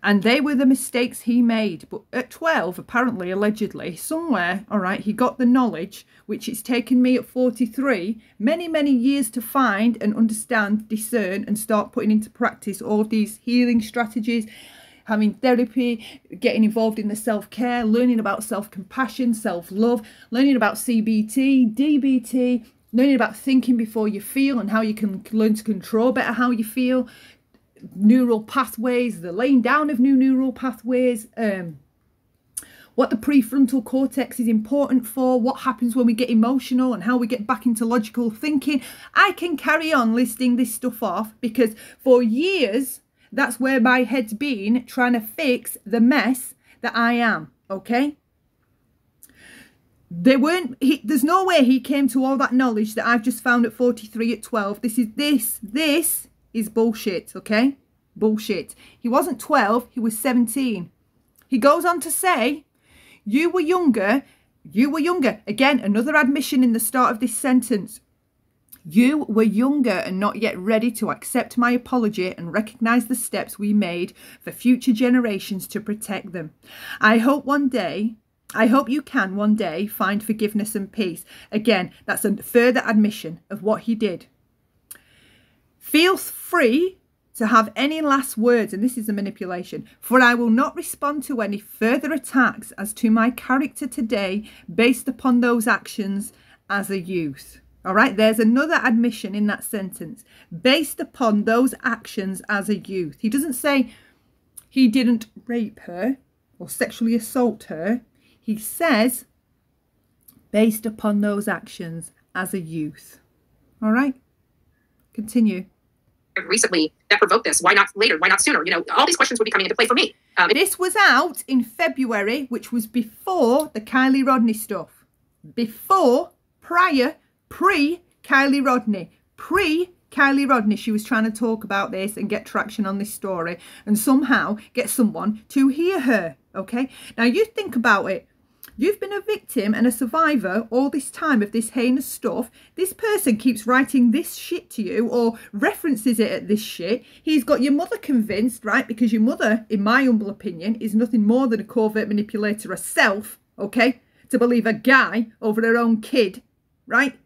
And they were the mistakes he made. But at 12, apparently, allegedly, somewhere, all right, he got the knowledge, which it's taken me at 43, many, many years to find and understand, discern, and start putting into practice all these healing strategies, having therapy, getting involved in the self-care, learning about self-compassion, self-love, learning about CBT, DBT, learning about thinking before you feel and how you can learn to control better how you feel, neural pathways, the laying down of new neural pathways, what the prefrontal cortex is important for, what happens when we get emotional and how we get back into logical thinking. I can carry on listing this stuff off because for years that's where my head's been, trying to fix the mess that I am, okay? There's no way he came to all that knowledge that I've just found at 43 at 12. This is bullshit, okay? Bullshit. He wasn't 12, he was 17. He goes on to say, you were younger. Again, another admission in the start of this sentence. You were younger and not yet ready to accept my apology and recognise the steps we made for future generations to protect them. I hope you can one day find forgiveness and peace. Again, that's a further admission of what he did. Feel free to have any last words, and this is a manipulation, for I will not respond to any further attacks as to my character today based upon those actions as a youth. All right, there's another admission in that sentence, based upon those actions as a youth. He doesn't say he didn't rape her or sexually assault her. He says based upon those actions as a youth. All right, continue. Recently that provoked this. Why not later? Why not sooner? You know, all these questions would be coming into play for me. This was out in February, which was before the Kylie Rodney stuff. Pre-Kylie Rodney, she was trying to talk about this and get traction on this story and somehow get someone to hear her, okay? Now, you think about it. You've been a victim and a survivor all this time of this heinous stuff. This person keeps writing this shit to you or references it at this shit. He's got your mother convinced, right? Because your mother, in my humble opinion, is nothing more than a covert manipulator herself, okay? To believe a guy over her own kid, right?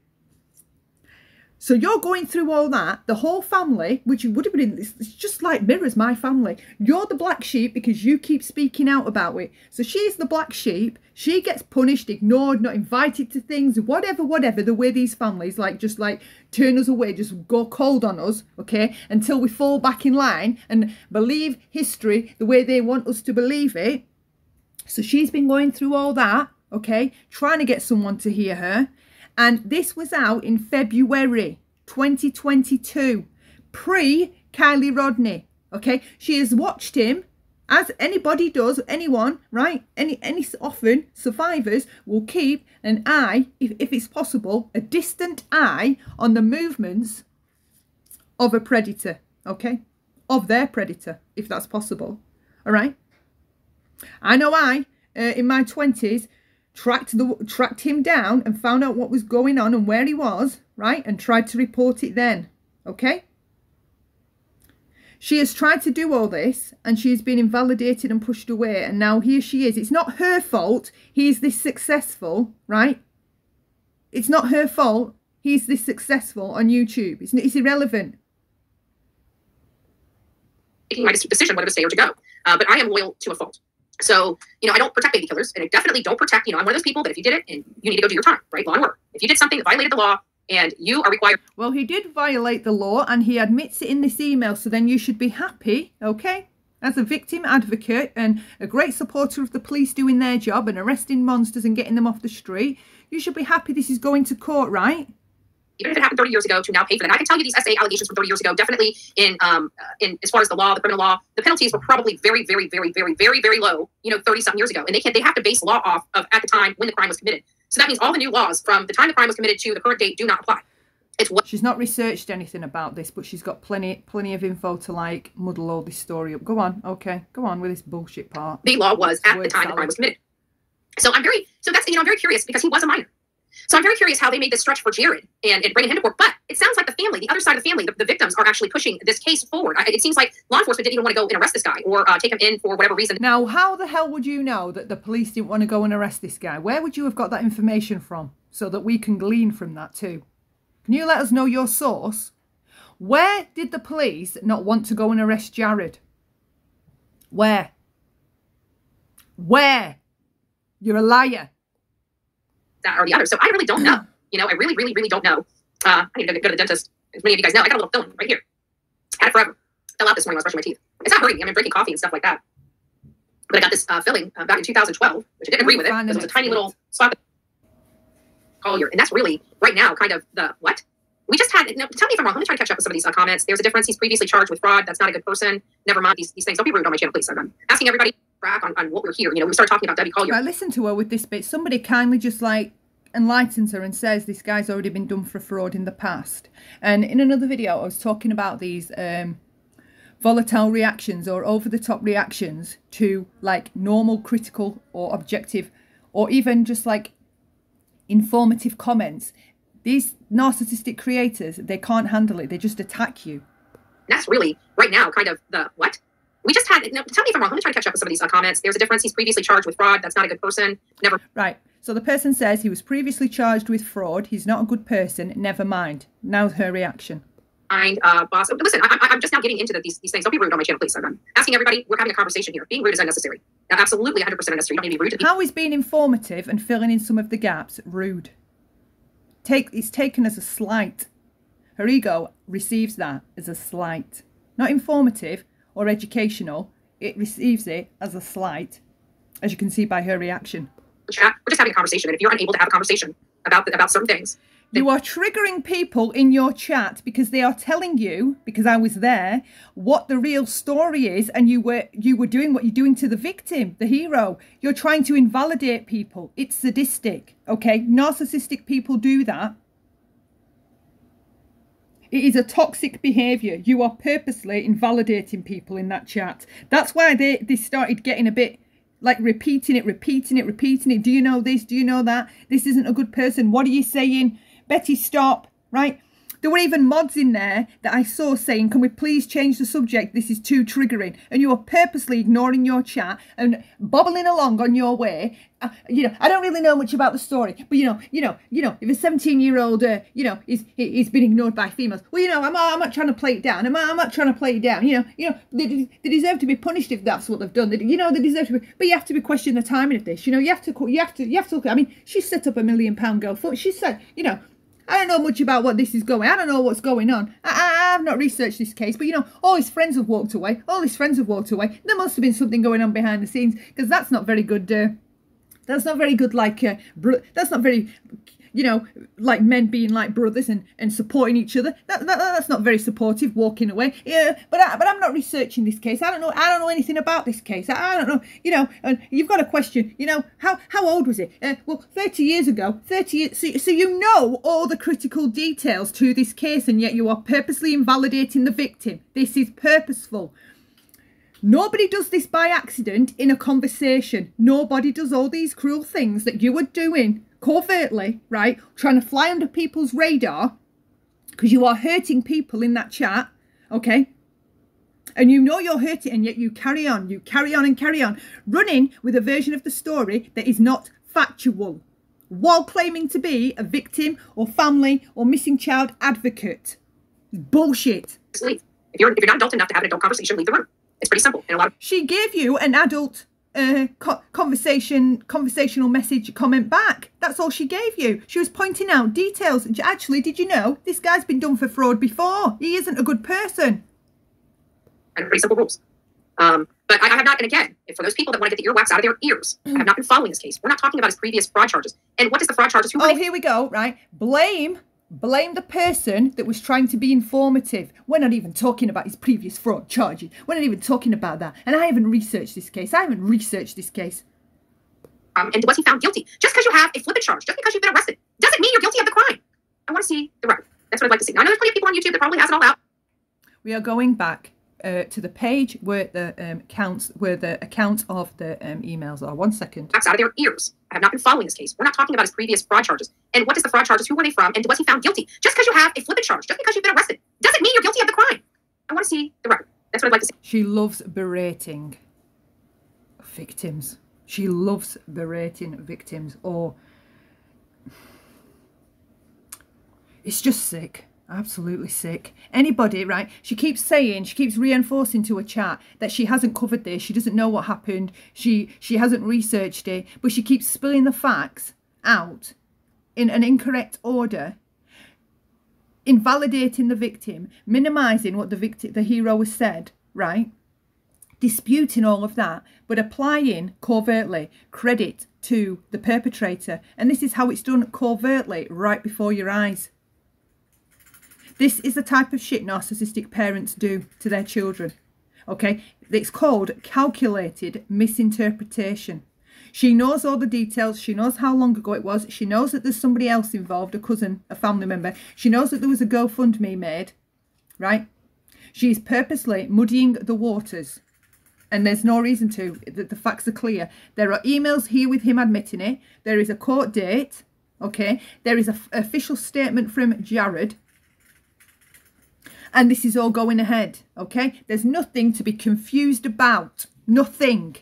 So you're going through all that, the whole family, which you would have been, it's just like mirrors my family. You're the black sheep because you keep speaking out about it. So she's the black sheep. She gets punished, ignored, not invited to things, whatever, the way these families just turn us away, just go cold on us, okay, until we fall back in line and believe history the way they want us to believe it. So she's been going through all that, okay, trying to get someone to hear her. And this was out in February 2022, pre-Kylie Rodney, okay? She has watched him, as anybody does, anyone, right? Often survivors will keep an eye, if it's possible, a distant eye on the movements of a predator, okay? Of their predator, if that's possible, all right? I know in my 20s, tracked him down and found out what was going on and where he was, right? And tried to report it then, okay? She has tried to do all this and she has been invalidated and pushed away. And now here she is. It's not her fault he's this successful, right? It's not her fault he's this successful on YouTube. It's irrelevant. Making my decision whether to stay or to go. But I am loyal to a fault. So, you know, I don't protect baby killers, and I definitely don't protect, you know, I'm one of those people that if you did it, and you need to go do your time, right? Law and order. If you did something that violated the law, and you are required... Well, he did violate the law, and he admits it in this email, so then you should be happy, okay? As a victim advocate and a great supporter of the police doing their job and arresting monsters and getting them off the street, you should be happy this is going to court, right? Even if it happened 30 years ago, to now pay for that. I can tell you these SA allegations from 30 years ago, definitely in as far as the law, the criminal law, the penalties were probably very, very, very, very, very, very low, 30-something years ago. And they have to base law off of at the time when the crime was committed. So that means all the new laws from the time the crime was committed to the current date do not apply. She's not researched anything about this, but she's got plenty of info to like muddle all this story up. Go on, okay, go on with this bullshit part. The law was at the time the crime was committed. So I'm very curious because he was a minor. So I'm very curious how they made this stretch for Jared and bringing him to court. But it sounds like the family, the other side of the family, the victims are actually pushing this case forward. It seems like law enforcement didn't even want to go and arrest this guy or take him in for whatever reason. Now, how the hell would you know that the police didn't want to go and arrest this guy? Where would you have got that information from so that we can glean from that too? Can you let us know your source? Where did the police not want to go and arrest Jared? Where? Where? You're a liar. That or the other. So I really don't know. I really, really, really don't know. I need to go to the dentist. As many of you guys know, I got a little filling right here. Had it forever. Fell out this morning when I was brushing my teeth. It's not hurting me. I'm drinking coffee and stuff like that. But I got this filling back in 2012, which I didn't agree with it because it was a tiny little spot. Collier. And that's really, right now, kind of the what? We just had, tell me if I'm wrong. Let me try to catch up with some of these comments. There's a difference. He's previously charged with fraud. That's not a good person. Never mind these things. Don't be rude on my channel, please. I'm asking everybody back on what we're here. We started talking about Debbie Collier. I listened to her with this bit. Somebody kindly just like enlightens her and says this guy's already been done for fraud in the past. And in another video, I was talking about these volatile reactions or over-the-top reactions to like normal, critical or objective or even just like informative comments. These narcissistic creators, they can't handle it. They just attack you. That's really, right now, kind of the what? We just had, tell me if I'm wrong. Let me try to catch up with some of these comments. There's a difference. He's previously charged with fraud. That's not a good person. Never. Right. So the person says he was previously charged with fraud. He's not a good person. Never mind. Now's her reaction. Boss. Listen, I'm just now getting into these things. Don't be rude on my channel, please. I'm asking everybody. We're having a conversation here. Being rude is unnecessary. Now, absolutely 100% unnecessary. You don't need to be rude to me. How is being informative and filling in some of the gaps rude? It's taken as a slight. Her ego receives that as a slight. Not informative or educational. It receives it as a slight, as you can see by her reaction. We're just having a conversation. And if you're unable to have a conversation about certain things, you are triggering people in your chat because they are telling you, because I was there, what the real story is, and you were doing what you're doing to the victim, the hero. You're trying to invalidate people. It's sadistic, okay? Narcissistic people do that. It is a toxic behaviour. You are purposely invalidating people in that chat. That's why they started getting a bit like repeating it. Do you know this? Do you know that? This isn't a good person. What are you saying? Betty, stop, right? There were even mods in there that I saw saying, can we please change the subject? This is too triggering. And you are purposely ignoring your chat and bobbling along on your way. I don't really know much about the story, but if a 17-year-old, is been ignored by females, well, I'm not trying to play it down. I'm not trying to play it down. They deserve to be punished if that's what they've done. They deserve to be, but you have to be questioning the timing of this. You have to look at, she set up £1 million girl fund. She said, I don't know much about what this is going. I don't know what's going on. I've not researched this case, but all his friends have walked away. There must have been something going on behind the scenes, because that's not very good. That's not very good. That's not very, like men being like brothers and supporting each other. That's not very supportive. Walking away. Yeah, but I'm not researching this case. I don't know anything about this case. I don't know. And you've got a question. How old was it? Well, 30 years ago. 30 years. So you know all the critical details to this case, and yet you are purposely invalidating the victim. This is purposeful. Nobody does this by accident in a conversation. Nobody does all these cruel things that you are doing covertly, right? Trying to fly under people's radar because you are hurting people in that chat, okay? And you're hurting, and yet you carry on and carry on, running with a version of the story that is not factual, while claiming to be a victim or family or missing child advocate. Bullshit. If you're not adult enough to have an adult conversation, leave the room. It's pretty simple. And she gave you an adult conversational message comment back. That's all she gave you. She was pointing out details. Actually, did you know this guy's been done for fraud before? He isn't a good person. And pretty simple rules. But I have not, and again, for those people that want to get the earwax out of their ears, I have not been following this case. We're not talking about his previous fraud charges. And what is the fraud charges? Oh, here we go, right? Blame the person that was trying to be informative. We're not even talking about his previous fraud charges. We're not even talking about that. And I haven't researched this case. And was he found guilty? Just because you have a flippant charge, just because you've been arrested, doesn't mean you're guilty of the crime. I want to see the record. That's what I'd like to see. Now, I know there's plenty of people on YouTube that probably has it all out. We are going back to the page where the accounts of the emails are. 1 second. Out of their ears. I have not been following this case. We're not talking about his previous fraud charges. And what is the fraud charges? Who were they from? And was he found guilty? Just because you have a flippant charge, just because you've been arrested, doesn't mean you're guilty of the crime. I want to see the record. That's what I'd like to see. She loves berating victims. She loves berating victims. Or it's just sick. Absolutely sick. Anybody, right? She keeps reinforcing to a chat that she hasn't covered this. She doesn't know what happened. She hasn't researched it. But she keeps spilling the facts out in an incorrect order, invalidating the victim, minimising what the hero has said, right? Disputing all of that, but applying covertly credit to the perpetrator. And this is how it's done covertly, right before your eyes. This is the type of shit narcissistic parents do to their children, okay? It's called calculated misinterpretation. She knows all the details. She knows how long ago it was. She knows that there's somebody else involved, a cousin, a family member. She knows that there was a GoFundMe made, right? She is purposely muddying the waters, and there's no reason to. The facts are clear. There are emails here with him admitting it. There is a court date, okay? There is an official statement from Jared. And this is all going ahead, okay? There's nothing to be confused about. Nothing.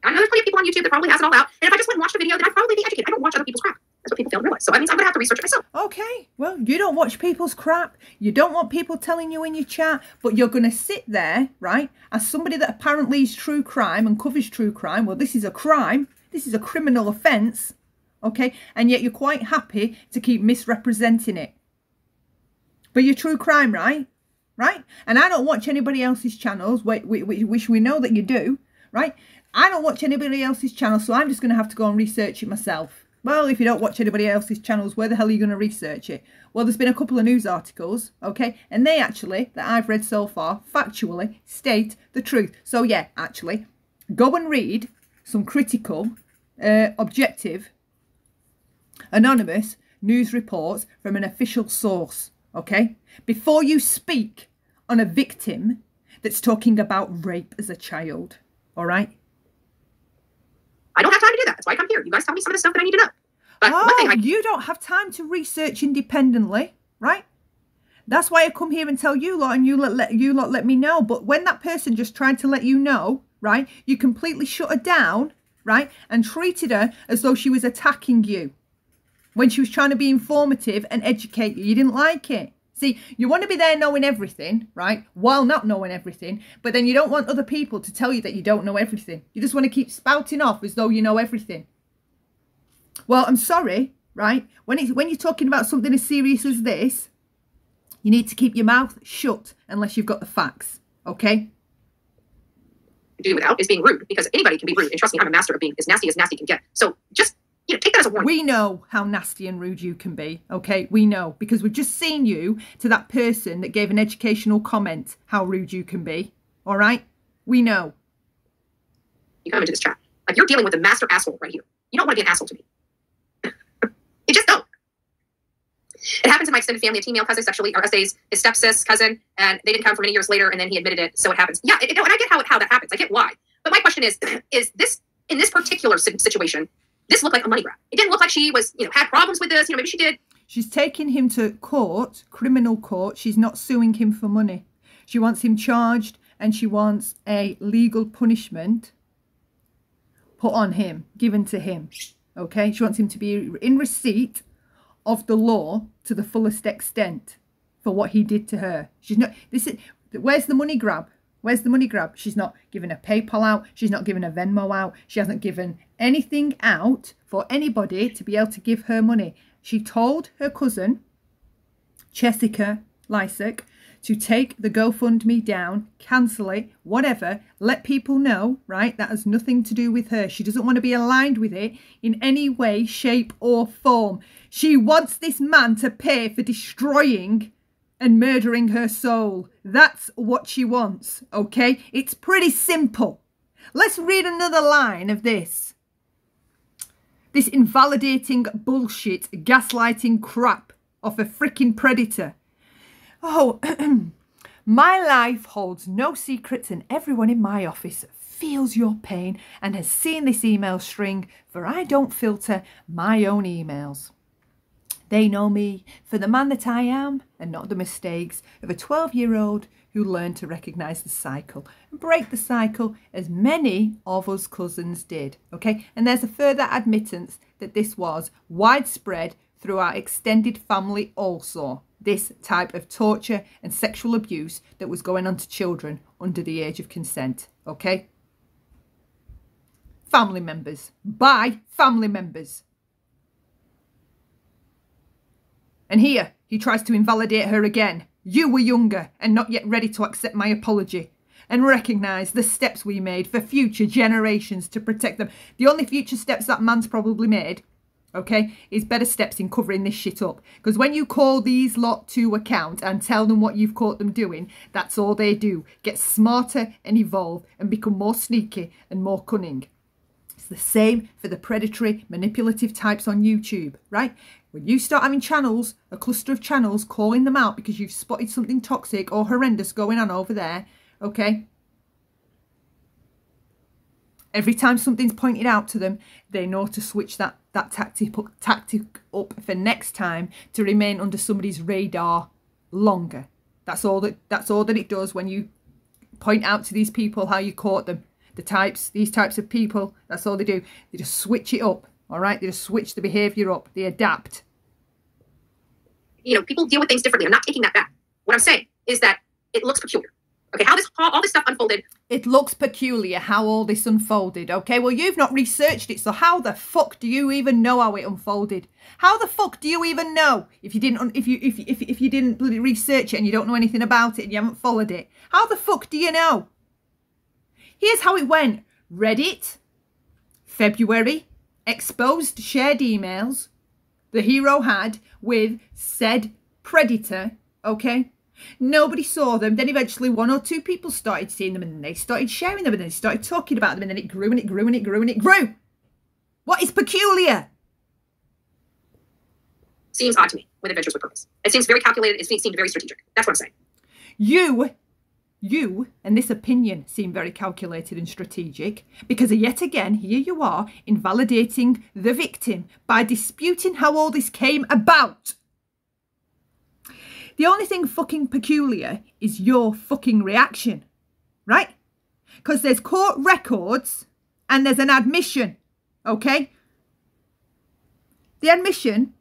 I know there's plenty of people on YouTube that probably has it all out. And if I just went and watched the video, then I'd probably be educated. I don't watch other people's crap. That's what people fail to realize. So that means I'm going to have to research it myself. Okay. Well, you don't watch people's crap. You don't want people telling you in your chat. But you're going to sit there, right, as somebody that apparently is true crime and covers true crime. Well, this is a crime. This is a criminal offence, okay? And yet you're quite happy to keep misrepresenting it. But you're true crime, right? Right? And I don't watch anybody else's channels, which we know that you do, right? I don't watch anybody else's channels, so I'm just going to have to go and research it myself. Well, if you don't watch anybody else's channels, where the hell are you going to research it? Well, there's been a couple of news articles, okay? And they actually, that I've read so far, factually state the truth. So yeah, actually, go and read some critical, objective, anonymous news reports from an official source. Okay, before you speak on a victim that's talking about rape as a child, all right? I don't have time to do that. That's why I come here. You guys tell me some of the stuff that I need to know. But one thing you don't have time to research independently, right? That's why I come here and tell you lot, and you lot let me know. But when that person just tried to let you know, right, you completely shut her down, right, and treated her as though she was attacking you. When she was trying to be informative and educate you. You didn't like it. See, you want to be there knowing everything, right? While not knowing everything. But then you don't want other people to tell you that you don't know everything. You just want to keep spouting off as though you know everything. Well, I'm sorry, right? When you're talking about something as serious as this, you need to keep your mouth shut unless you've got the facts, okay? Do without is being rude, because anybody can be rude. And trust me, I'm a master of being as nasty can get. So just, take that as a warning. We know how nasty and rude you can be, okay? We know, because we've just seen you to that person that gave an educational comment how rude you can be, all right? We know. You come into this chat like you're dealing with a master asshole right here. You don't want to be an asshole to me. You just don't. It happens in my extended family. A female cousin sexually essays his stepsis cousin, and they didn't come for many years later, and then he admitted it, so it happens. Yeah, and I get how that happens. I get why. But my question is this, in this particular situation, this looked like a money grab. It didn't look like she was, had problems with this. Maybe she did. She's taking him to court, criminal court. She's not suing him for money. She wants him charged, and she wants a legal punishment put on him, given to him. Okay? She wants him to be in receipt of the law to the fullest extent for what he did to her. She's not, where's the money grab? Where's the money grab? She's not given a PayPal out. She's not given a Venmo out. She hasn't given anything out for anybody to be able to give her money. She told her cousin, Jessica Leisek, to take the GoFundMe down, cancel it, whatever, let people know, right? That has nothing to do with her. She doesn't want to be aligned with it in any way, shape or form. She wants this man to pay for destroying and murdering her soul. That's what she wants, okay? It's pretty simple. Let's read another line of this. This invalidating bullshit, gaslighting crap of a freaking predator. Oh, my life holds no secrets and everyone in my office feels your pain and has seen this email string, for I don't filter my own emails. They know me for the man that I am and not the mistakes of a 12-year-old who learned to recognise the cycle and break the cycle as many of us cousins did. Okay, and there's a further admittance that this was widespread through our extended family also. This type of torture and sexual abuse that was going on to children under the age of consent. Okay, family members by family members. And here, he tries to invalidate her again. You were younger and not yet ready to accept my apology and recognise the steps we made for future generations to protect them. The only future steps that man's probably made, okay, is better steps in covering this shit up. Because when you call these lot to account and tell them what you've caught them doing, that's all they do. Get smarter and evolve and become more sneaky and more cunning. It's the same for the predatory, manipulative types on YouTube, right? When you start having channels, a cluster of channels, calling them out because you've spotted something toxic or horrendous going on over there, okay? Every time something's pointed out to them, they know to switch that tactic up for next time to remain under somebody's radar longer. That's all that it does when you point out to these people how you caught them. These types of people, that's all they do. They just switch it up, all right? They just switch the behaviour up. They adapt. You know, people deal with things differently. I'm not taking that back. What I'm saying is that it looks peculiar. Okay, how all this stuff unfolded. It looks peculiar how all this unfolded. Okay, well, you've not researched it, so how the fuck do you even know how it unfolded? How the fuck do you even know if you didn't research it and you don't know anything about it and you haven't followed it? How the fuck do you know? Here's how it went. Reddit, February, exposed shared emails the hero had with said predator, okay? Nobody saw them. Then eventually one or two people started seeing them and then they started sharing them and then they started talking about them and then it grew and it grew and it grew and it grew. What is peculiar? Seems odd to me with Adventures with Purpose. It seems very calculated. It seemed very strategic. That's what I'm saying. You and this opinion seem very calculated and strategic because yet again, here you are invalidating the victim by disputing how all this came about. The only thing fucking peculiar is your fucking reaction, right? Because there's court records and there's an admission, okay? The admission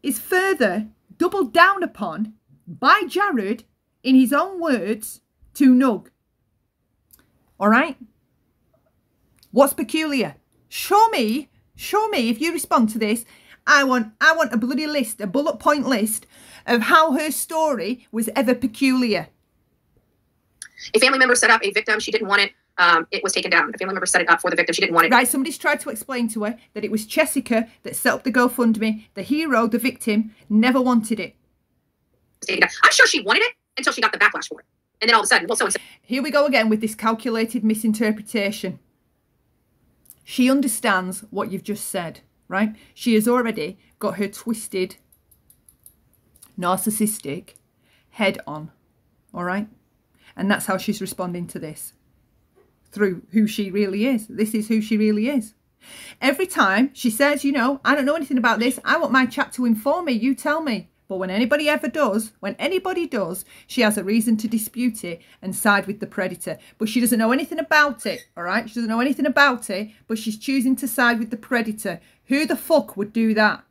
is further doubled down upon by Jared in his own words to Nug. All right? What's peculiar? Show me if you respond to this. I want a bloody list, a bullet point list of how her story was ever peculiar. A family member set up a victim. She didn't want it. It was taken down. A family member set it up for the victim. She didn't want it. Right, somebody's tried to explain to her that it was Jessica that set up the GoFundMe. The hero, the victim, never wanted it. I'm sure she wanted it until she got the backlash for it. And then all of a sudden, well, so-and-so. Here we go again with this calculated misinterpretation. She understands what you've just said, right? She has already got her twisted, narcissistic head on, all right? And that's how she's responding to this, through who she really is. This is who she really is. Every time she says, you know, I don't know anything about this. I want my chat to inform me. You tell me. But when anybody does, she has a reason to dispute it and side with the predator. But she doesn't know anything about it, all right? She doesn't know anything about it, but she's choosing to side with the predator. Who the fuck would do that?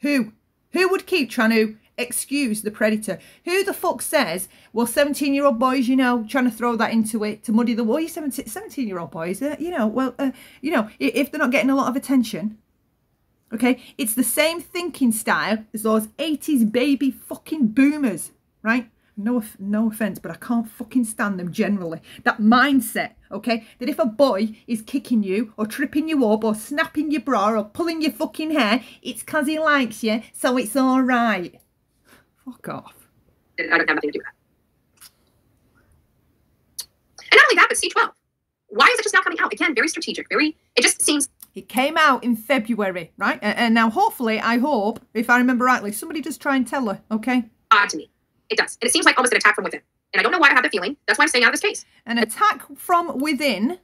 Who? Who would keep trying to excuse the predator? Who the fuck says, well, 17-year-old boys, you know, trying to throw that into it to muddy the water? 17-year-old boys, you know, well, you know, if they're not getting a lot of attention, okay, it's the same thinking style as those 80s baby fucking boomers, right? no offense, but I can't fucking stand them generally. That mindset, okay, that if a boy is kicking you or tripping you up or snapping your bra or pulling your fucking hair, it's because he likes you, so it's all right. Fuck off. I don't have nothing to do with that. And not only that, but C12. Why is it just now coming out? Again, very strategic. It just seems... It came out in February, right? And now hopefully, I hope, if I remember rightly, somebody does try and tell her, okay? Odd to me. It does. And it seems like almost an attack from within. And I don't know why I have the feeling. That's why I'm staying out of this case. An attack from within?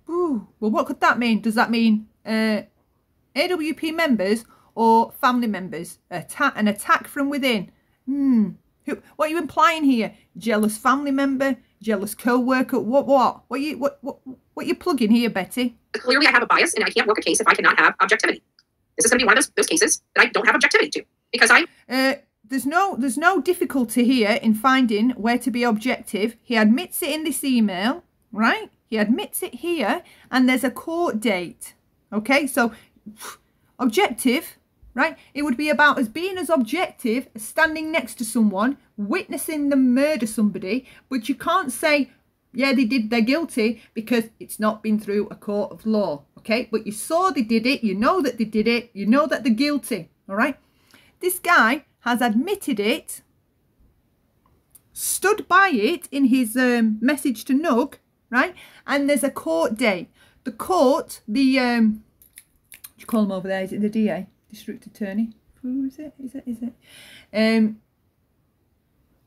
Ooh, well, what could that mean? Does that mean AWP members or family members? An attack from within? What are you implying here? Jealous family member? Jealous co-worker? What you plugging here, Betty? Clearly I have a bias and I can't work a case if I cannot have objectivity. This is going to be one of those cases that I don't have objectivity to. Because there's no difficulty here in finding where to be objective. He admits it in this email, right? He admits it here, and there's a court date. Okay, so objective, right? It would be about as being as objective as standing next to someone, witnessing them murder somebody, but you can't say, yeah, they're guilty, because it's not been through a court of law, okay? But you saw they did it, you know that they did it, you know that they're guilty, all right? This guy has admitted it, stood by it in his message to Nug, right? And there's a court date. The court, what do you call him over there? Is it the DA? District Attorney? Who is it? Is it?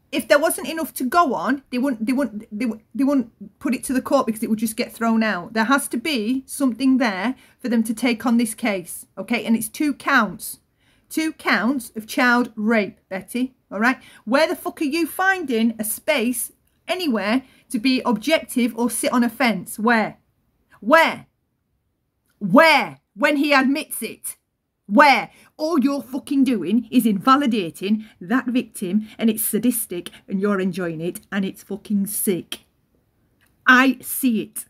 If there wasn't enough to go on, they wouldn't put it to the court because it would just get thrown out. There has to be something there for them to take on this case, okay? And it's 2 counts. 2 counts of child rape, Betty, all right? Where the fuck are you finding a space anywhere to be objective or sit on a fence? Where? When he admits it? Where? All you're fucking doing is invalidating that victim, and it's sadistic and you're enjoying it, and it's fucking sick. I see it.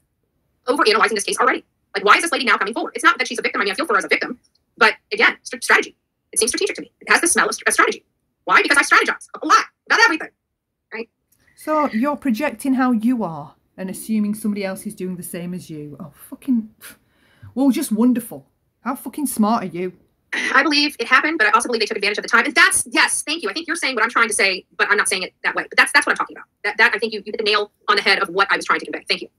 Overanalyzing this case already. Like, why is this lady now coming forward? It's not that she's a victim. I mean, I feel for her as a victim. But again, strategy. It seems strategic to me. It has the smell of strategy. Why? Because I strategize a lot about everything. Right? So you're projecting how you are and assuming somebody else is doing the same as you. Oh, fucking... Well, just wonderful. How fucking smart are you? I believe it happened, but I also believe they took advantage of the time. And that's, yes, thank you. I think you're saying what I'm trying to say, but I'm not saying it that way. But that's what I'm talking about. That I think you hit the nail on the head of what I was trying to convey. Thank you.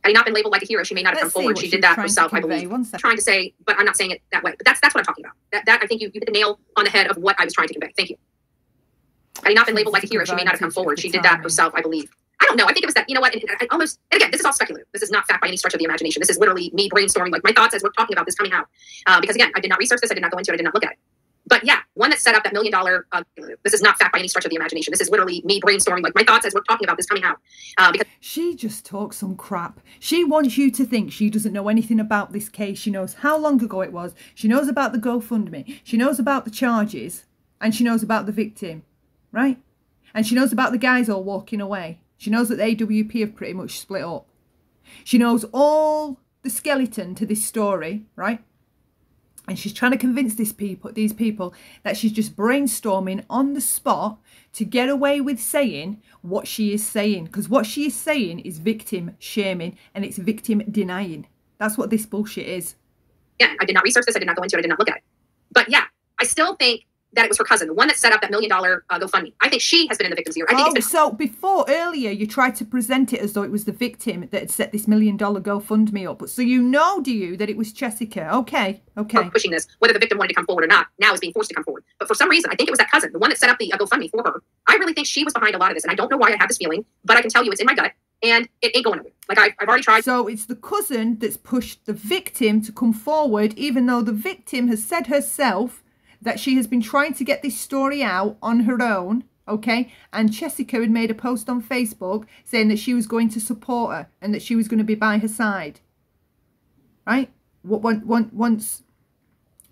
Had he not been labeled like a hero, she may not have come forward. She did that herself, I believe. Trying to say, but I'm not saying it that way. But that's what I'm talking about. That I think you hit the nail on the head of what I was trying to convey. Thank you. Had he not been labeled like a hero, she may not have come forward. She did that herself, I believe. I don't know. I think it was that, you know what, and again, this is all speculative. This is not fact by any stretch of the imagination. This is literally me brainstorming, like my thoughts as we're talking about this coming out. Because again, I did not research this. I did not go into it. I did not look at it. But yeah, one that set up that $1 million, this is not fact by any stretch of the imagination. This is literally me brainstorming, like my thoughts as we're talking about this coming out. Because she just talks some crap. She wants you to think she doesn't know anything about this case. She knows how long ago it was. She knows about the GoFundMe. She knows about the charges. And she knows about the victim, right? And she knows about the guys all walking away. She knows that the AWP have pretty much split up. She knows all the skeleton to this story, right? And she's trying to convince these people that she's just brainstorming on the spot to get away with saying what she is saying. Because what she is saying is victim shaming and it's victim denying. That's what this bullshit is. Yeah, I did not research this. I did not go into it. I did not look at it. But yeah, I still think that it was her cousin, the one that set up that $1 million GoFundMe. I think she has been in the victim's ear. I think so before, earlier, you tried to present it as though it was the victim that had set this $1 million GoFundMe up. But so you know, do you, that it was Jessica? Okay. Pushing this, whether the victim wanted to come forward or not, now is being forced to come forward. But for some reason, I think it was that cousin, the one that set up the GoFundMe for her. I really think she was behind a lot of this. And I don't know why I have this feeling, but I can tell you it's in my gut. And it ain't going nowhere. Like, I've already tried. So it's the cousin that's pushed the victim to come forward, even though the victim has said herself that she has been trying to get this story out on her own, okay? And Jessica had made a post on Facebook saying that she was going to support her and that she was going to be by her side, right? Once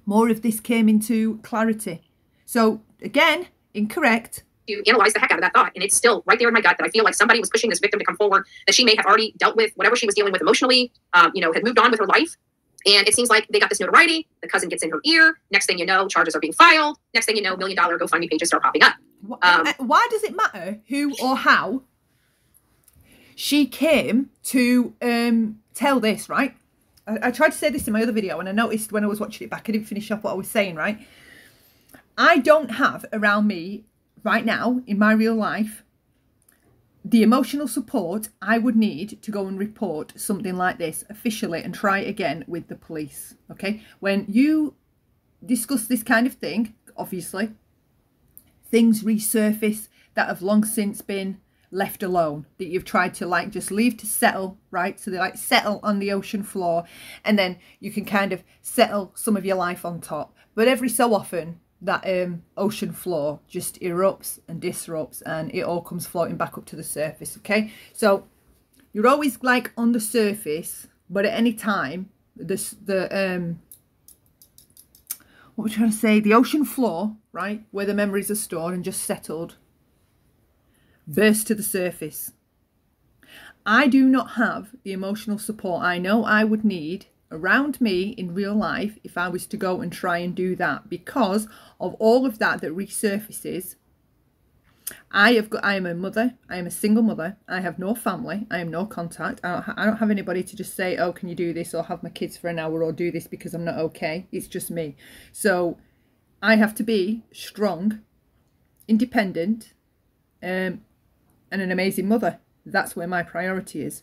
more of this came into clarity. So, again, incorrect. To analyze the heck out of that thought, and it's still right there in my gut that I feel like somebody was pushing this victim to come forward, that she may have already dealt with whatever she was dealing with emotionally, had moved on with her life. And it seems like they got this notoriety. The cousin gets in her ear. Next thing you know, charges are being filed. Next thing you know, $1 million GoFundMe pages start popping up. Why does it matter who or how she came to tell this, right? I tried to say this in my other video, and I noticed when I was watching it back, I didn't finish off what I was saying, right? I don't have around me right now in my real life the emotional support I would need to go and report something like this officially and try again with the police, okay? When you discuss this kind of thing, obviously, things resurface that have long since been left alone, that you've tried to like just leave to settle, right? So they like settle on the ocean floor, and then you can kind of settle some of your life on top. But every so often, that ocean floor just erupts and disrupts, and it all comes floating back up to the surface, okay? So you're always like on the surface, but at any time, what we're trying to say, the ocean floor, right, where the memories are stored and just settled, burst to the surface. I do not have the emotional support I know I would need around me in real life if I was to go and try and do that, because of all of that resurfaces. I am a mother. I am a single mother. I have no family. I have no contact. I don't have anybody to just say, oh, can you do this, or have my kids for an hour, or do this because I'm not okay. It's just me. So I have to be strong, independent, and an amazing mother. That's where my priority is.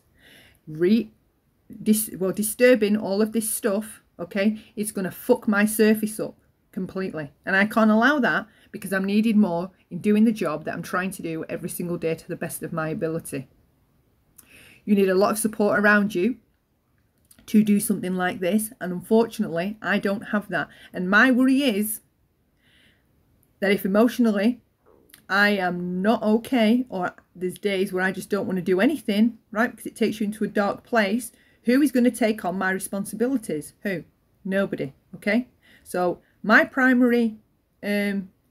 Disturbing all of this stuff, okay, it's going to fuck my surface up completely. And I can't allow that, because I'm needed more in doing the job that I'm trying to do every single day to the best of my ability. You need a lot of support around you to do something like this. And unfortunately, I don't have that. And my worry is that if emotionally I am not okay, or there's days where I just don't want to do anything, right, because it takes you into a dark place, who is going to take on my responsibilities? Who? Nobody, okay? So my primary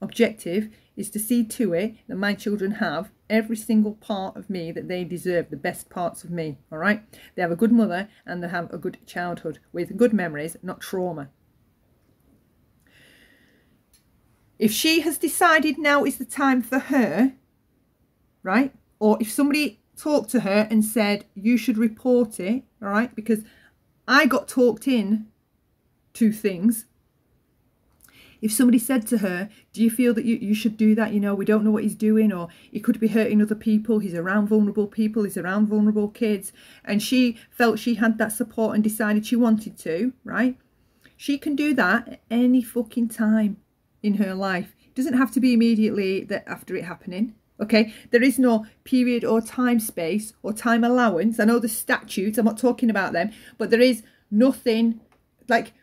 objective is to see to it that my children have every single part of me that they deserve, the best parts of me, all right? They have a good mother, and they have a good childhood with good memories, not trauma. If she has decided now is the time for her, right? Or if somebody talked to her and said, you should report it, all right? Because I got talked in to things. If somebody said to her, do you feel that you should do that? You know, we don't know what he's doing, or he could be hurting other people. He's around vulnerable people. He's around vulnerable kids. And she felt she had that support and decided she wanted to, right? She can do that at any fucking time in her life. It doesn't have to be immediately that after it happening. Okay, there is no period or time space or time allowance. I know the statutes, I'm not talking about them, but there is nothing like,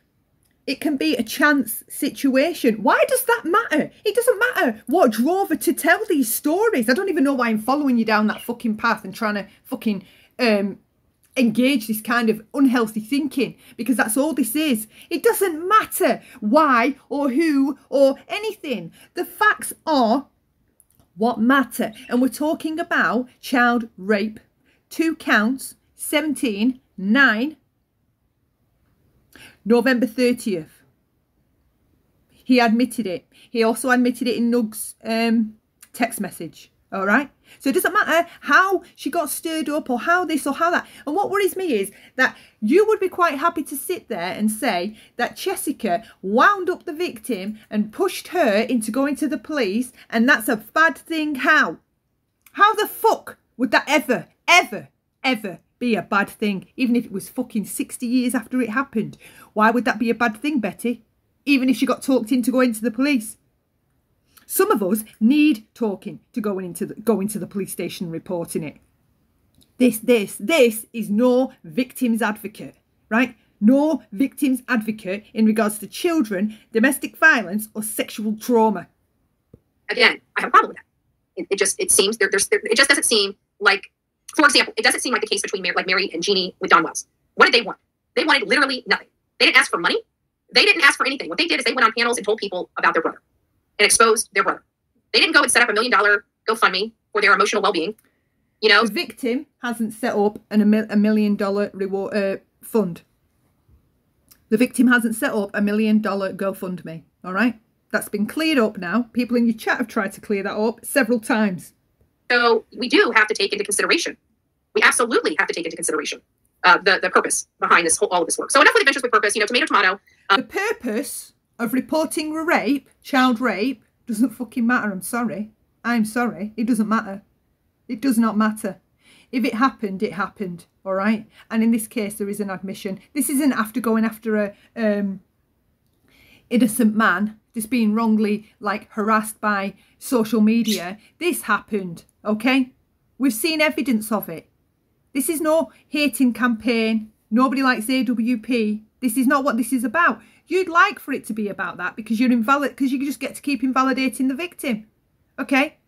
it can be a chance situation. Why does that matter? It doesn't matter what drove her to tell these stories. I don't even know why I'm following you down that fucking path and trying to fucking engage this kind of unhealthy thinking, because that's all this is. It doesn't matter why or who or anything. The facts are what matter. And we're talking about child rape, 2 counts, 17, 9, November 30th. He admitted it. He also admitted it in Nug's text message. All right. So it doesn't matter how she got stirred up or how this or how that. And what worries me is that you would be quite happy to sit there and say that Jessica wound up the victim and pushed her into going to the police, and that's a bad thing. How? How the fuck would that ever be a bad thing? Even if it was fucking 60 years after it happened. Why would that be a bad thing, Betty? Even if she got talked into going to the police. Some of us need talking to going to the police station and reporting it. This is no victim's advocate, right? No victim's advocate in regards to children, domestic violence, or sexual trauma. Again, I have a problem with that. It just doesn't seem like, for example, it doesn't seem like the case between Mary and Jeannie with Don Wells. What did they want? They wanted literally nothing. They didn't ask for money. They didn't ask for anything. What they did is they went on panels and told people about their brother and exposed their brother. They didn't go and set up $1 million GoFundMe for their emotional well-being. You know, the victim hasn't set up a $1 million reward fund. The victim hasn't set up $1 million GoFundMe. All right, That's been cleared up now. People in your chat have tried to clear that up several times. So we do have to take into consideration. We absolutely have to take into consideration the purpose behind this all of this work. So enough with Adventures with Purpose. You know, tomato, tomato. The purpose of reporting rape, child rape, doesn't fucking matter. I'm sorry. I'm sorry. It doesn't matter. It does not matter. If it happened, it happened. All right. And in this case, there is an admission. This isn't after going after a innocent man just being wrongly like harassed by social media. This happened. Okay. We've seen evidence of it. This is no hating campaign. Nobody likes AWP. This is not what this is about. You'd like for it to be about that because you're invalid, because you just get to keep invalidating the victim. Okay?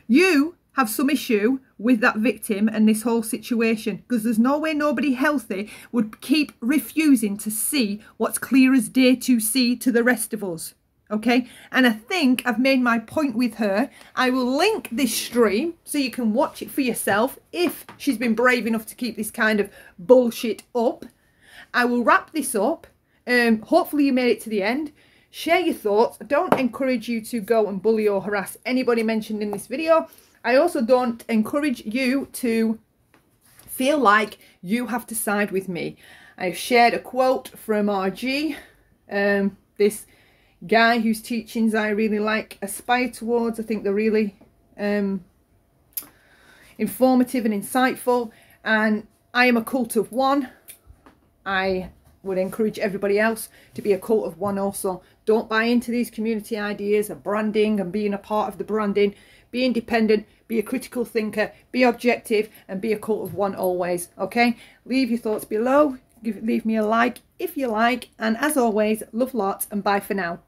You have some issue with that victim and this whole situation because there's no way nobody healthy would keep refusing to see what's clear as day to see to the rest of us. Okay, and I think I've made my point with her. I will link this stream so you can watch it for yourself if she's been brave enough to keep this kind of bullshit up. I will wrap this up. Hopefully you made it to the end. Share your thoughts. I don't encourage you to go and bully or harass anybody mentioned in this video. I also don't encourage you to feel like you have to side with me. I've shared a quote from RG. This guy whose teachings I really like, aspire towards. I think they're really informative and insightful, and I am a cult of one. I would encourage everybody else to be a cult of one also. Don't buy into these community ideas of branding and being a part of the branding. Be independent, be a critical thinker, be objective, and be a cult of one always. Okay, leave your thoughts below. Leave me a like if you like, and as always, love lots and bye for now.